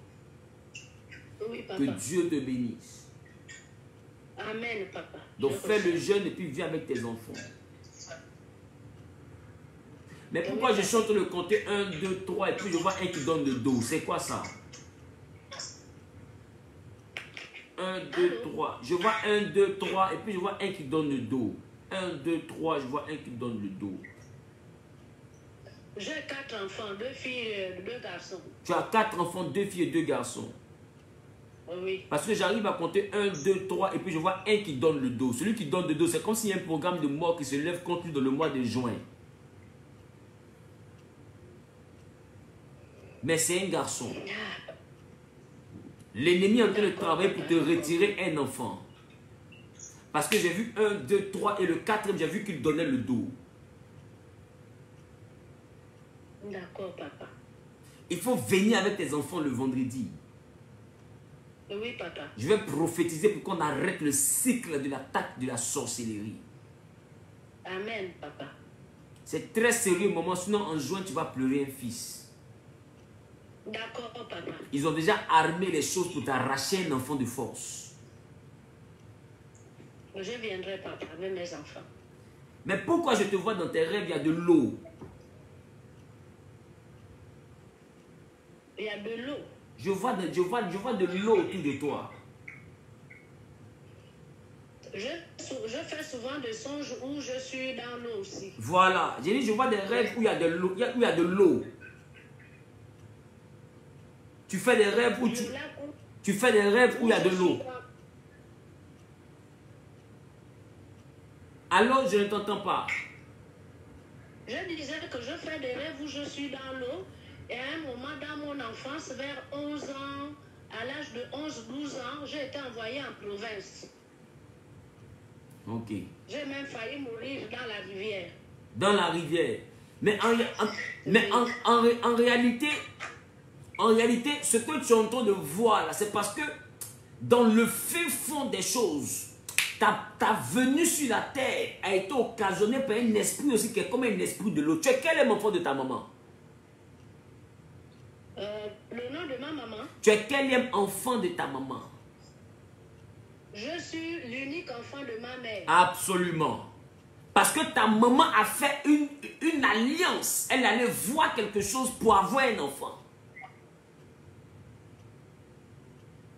Oui, papa. Que Dieu te bénisse. Amen, papa. Donc fais le jeûne et puis viens avec tes enfants. Mais pourquoi je suis en train de compter 1, 2, 3 et puis je vois un qui donne le dos? C'est quoi ça? 1, 2, 3. Je vois 1, 2, 3 et puis je vois un qui donne le dos. 1, 2, 3, je vois un qui donne le dos. J'ai 4 enfants, 2 filles et 2 garçons. Tu as 4 enfants, 2 filles et 2 garçons. Oui. Parce que j'arrive à compter 1, 2, 3 et puis je vois un qui donne le dos. Celui qui donne le dos, c'est comme s'il y a un programme de mort qui se lève contre lui dans le mois de juin. Mais c'est un garçon. L'ennemi est en train de travailler pour te retirer un enfant. Parce que j'ai vu 1, 2, 3 et le 4e, j'ai vu qu'il donnait le dos. D'accord, papa. Il faut venir avec tes enfants le vendredi. Oui, papa. Je vais prophétiser pour qu'on arrête le cycle de l'attaque de la sorcellerie. Amen, papa. C'est très sérieux, maman. Sinon, en juin, tu vas pleurer un fils. D'accord, papa. Ils ont déjà armé les choses pour t'arracher un enfant de force. Je viendrai, papa, avec mes enfants. Mais pourquoi je te vois dans tes rêves, il y a de l'eau? Il y a de l'eau. Je vois de l'eau autour de toi. Je fais souvent des songes où je suis dans l'eau aussi. Voilà. J'ai dit, je vois des rêves où il y a de l'eau. Où il y a de l'eau. Tu fais des rêves où tu fais des rêves où il y a de l'eau. Alors, je ne t'entends pas. Je disais que je fais des rêves où je suis dans l'eau. Et à un moment, dans mon enfance, vers 11 ans, à l'âge de 11-12 ans, j'ai été envoyée en province. Ok. J'ai même failli mourir dans la rivière. Dans la rivière. Mais en réalité, ce que tu es en train de voir là, c'est parce que dans le fin fond des choses, ta venue sur la terre a été occasionnée par un esprit aussi qui est comme un esprit de l'eau. Tu es quel est l'enfant de ta maman? Le nom de ma maman? Tu es quel enfant de ta maman? Je suis l'unique enfant de ma mère. Absolument. Parce que ta maman a fait une alliance. Elle allait voir quelque chose pour avoir un enfant.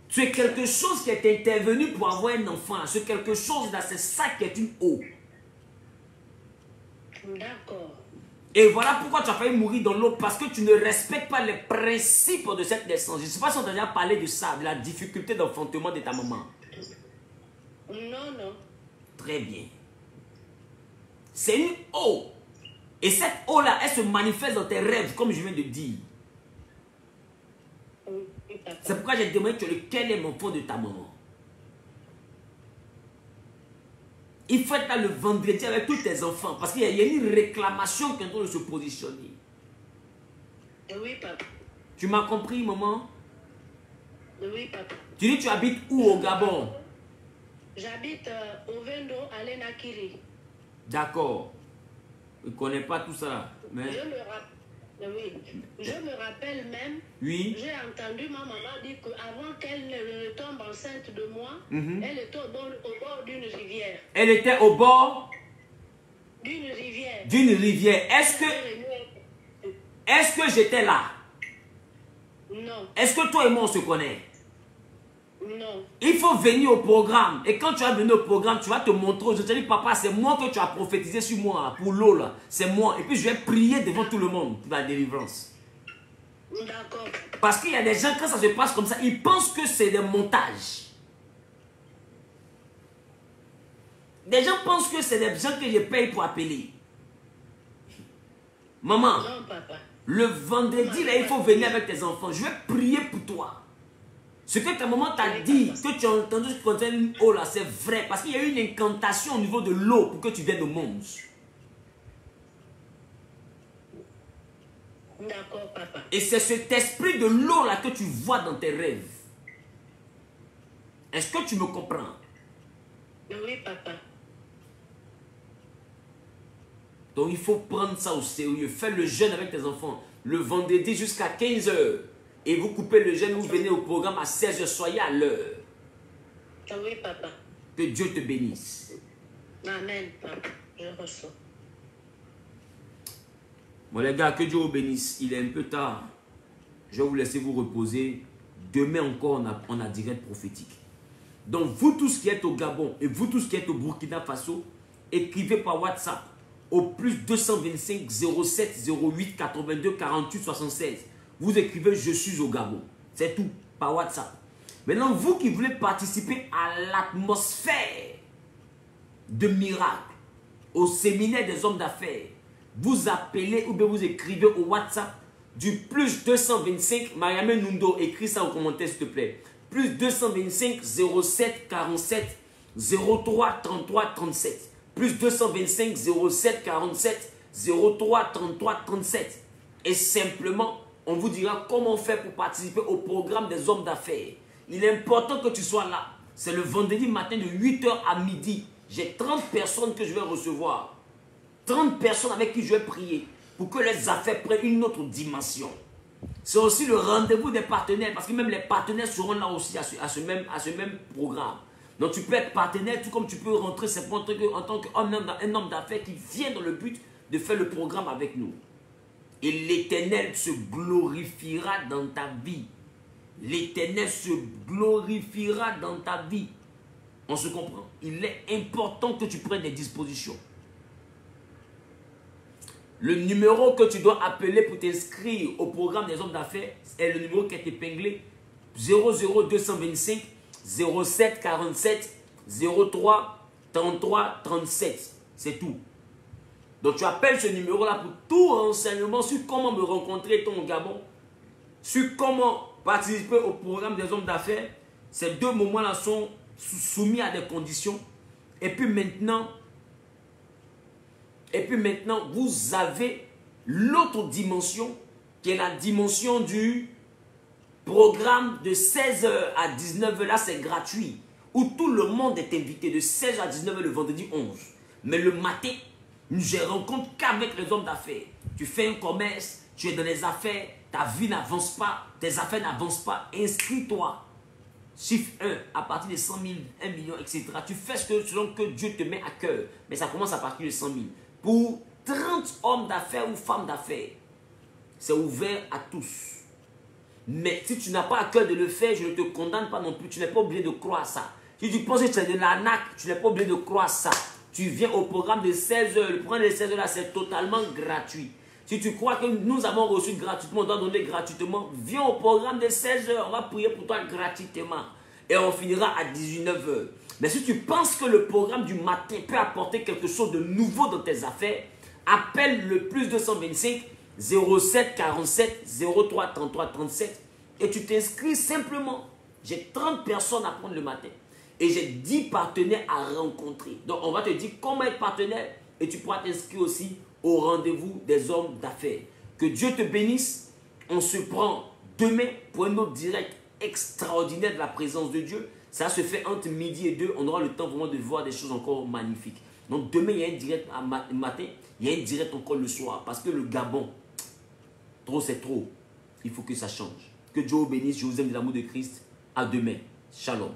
Tu es quelque chose qui est intervenu pour avoir un enfant. C'est quelque chose là, c'est ça qui est une eau. D'accord. Et voilà pourquoi tu as failli mourir dans l'eau. Parce que tu ne respectes pas les principes de cette naissance. Je ne sais pas si on t'a déjà parlé de ça, de la difficulté d'enfantement de ta maman. Non, non. Très bien. C'est une eau. Et cette eau-là, elle se manifeste dans tes rêves, comme je viens de dire. C'est pourquoi j'ai demandé quel est l'enfant de ta maman. Il faut être là le vendredi avec tous tes enfants. Parce qu'il y a une réclamation qui est en train de se positionner. Oui, papa. Tu m'as compris, maman? Oui, papa. Tu dis tu habites où au Gabon? J'habite au Vendo, à Lenakiri. D'accord. Je ne connais pas tout ça. Mais... Je me rappelle même, oui. J'ai entendu ma maman dire qu'avant qu'elle ne tombe enceinte de moi, elle était au bord d'une rivière. Elle était au bord d'une rivière. D'une rivière. Est-ce que j'étais là? Non. Est-ce que toi et moi on se connaît? Non. Il faut venir au programme. Et quand tu vas venir au programme, tu vas te montrer. Je te dis, papa, c'est moi que tu as prophétisé sur moi, pour l'eau là. C'est moi. Et puis je vais prier devant tout le monde pour la délivrance. D'accord. Parce qu'il y a des gens, quand ça se passe comme ça, ils pensent que c'est des montages. Des gens pensent que c'est des gens que je paye pour appeler. Maman, non, papa. Le vendredi, là, il faut venir avec tes enfants. Je vais prier pour toi. Ce que ta maman t'a dit, que tu as entendu ce qui concerne une eau là, c'est vrai. Parce qu'il y a eu une incantation au niveau de l'eau pour que tu viennes au monde. D'accord, papa. Et c'est cet esprit de l'eau là que tu vois dans tes rêves. Est-ce que tu me comprends? Oui, papa. Donc il faut prendre ça au sérieux. Fais le jeûne avec tes enfants. Le vendredi jusqu'à 15 h. Et vous coupez le jeûne, vous venez au programme à 16 h. Soyez à l'heure. Oui, papa. Que Dieu te bénisse. Amen, papa. Je reçois. Bon les gars, que Dieu vous bénisse. Il est un peu tard. Je vais vous laisser vous reposer. Demain encore, on a direct prophétique. Donc vous tous qui êtes au Gabon et vous tous qui êtes au Burkina Faso, écrivez par WhatsApp au plus 225 07 08 82 48 76. Vous écrivez je suis au Gabon. C'est tout, par WhatsApp. Maintenant, vous qui voulez participer à l'atmosphère de miracle, au séminaire des hommes d'affaires, vous appelez ou bien vous écrivez au WhatsApp du plus 225, Mariam Nundo, écris ça au commentaire s'il te plaît. Plus 225 07 47 03 33 37. Plus 225 07 47 03 33 37. Et simplement, on vous dira comment faire pour participer au programme des hommes d'affaires. Il est important que tu sois là. C'est le vendredi matin de 8 h à midi. J'ai 30 personnes que je vais recevoir. 30 personnes avec qui je vais prier pour que les affaires prennent une autre dimension. C'est aussi le rendez-vous des partenaires parce que même les partenaires seront là aussi à ce même programme. Donc tu peux être partenaire tout comme tu peux rentrer simplement en tant qu'un homme d'affaires qui vient dans le but de faire le programme avec nous. Et l'Éternel se glorifiera dans ta vie. L'Éternel se glorifiera dans ta vie. On se comprend? Il est important que tu prennes des dispositions. Le numéro que tu dois appeler pour t'inscrire au programme des hommes d'affaires est le numéro qui est épinglé 00225 07 47 03 33 37. C'est tout. Donc tu appelles ce numéro-là pour tout renseignement sur comment me rencontrer au Gabon, sur comment participer au programme des hommes d'affaires. Ces deux moments-là sont soumis à des conditions. Et puis maintenant, vous avez l'autre dimension qui est la dimension du programme de 16 h à 19 h. Là, c'est gratuit. Où tout le monde est invité de 16 h à 19 h le vendredi 11. Mais le matin, je rencontre qu'avec les hommes d'affaires. Tu fais un commerce, tu es dans les affaires, ta vie n'avance pas, tes affaires n'avancent pas. Inscris-toi. Chiffre 1, à partir de 100 000, 1 million, etc. Tu fais selon que Dieu te met à cœur. Mais ça commence à partir de 100 000. Pour 30 hommes d'affaires ou femmes d'affaires, c'est ouvert à tous. Mais si tu n'as pas à cœur de le faire, je ne te condamne pas non plus. Tu n'es pas obligé de croire ça. Si tu penses que c'est de l'arnaque, tu n'es pas obligé de croire ça. Tu viens au programme de 16 h. Le programme de 16 h là, c'est totalement gratuit. Si tu crois que nous avons reçu gratuitement, on doit donner gratuitement, viens au programme de 16 h. On va prier pour toi gratuitement. Et on finira à 19 h. Mais si tu penses que le programme du matin peut apporter quelque chose de nouveau dans tes affaires, appelle le plus 225 07 47 03 33 37 et tu t'inscris simplement. J'ai 30 personnes à prendre le matin et j'ai 10 partenaires à rencontrer. Donc on va te dire comment être partenaire et tu pourras t'inscrire aussi au rendez-vous des hommes d'affaires. Que Dieu te bénisse. On se prend demain pour un autre direct extraordinaire de la présence de Dieu. Ça se fait entre midi et 2. On aura le temps vraiment de voir des choses encore magnifiques. Donc demain, il y a un direct matin. Il y a un direct encore le soir. Parce que le Gabon, trop c'est trop. Il faut que ça change. Que Dieu vous bénisse. Je vous aime de l'amour de Christ. À demain. Shalom.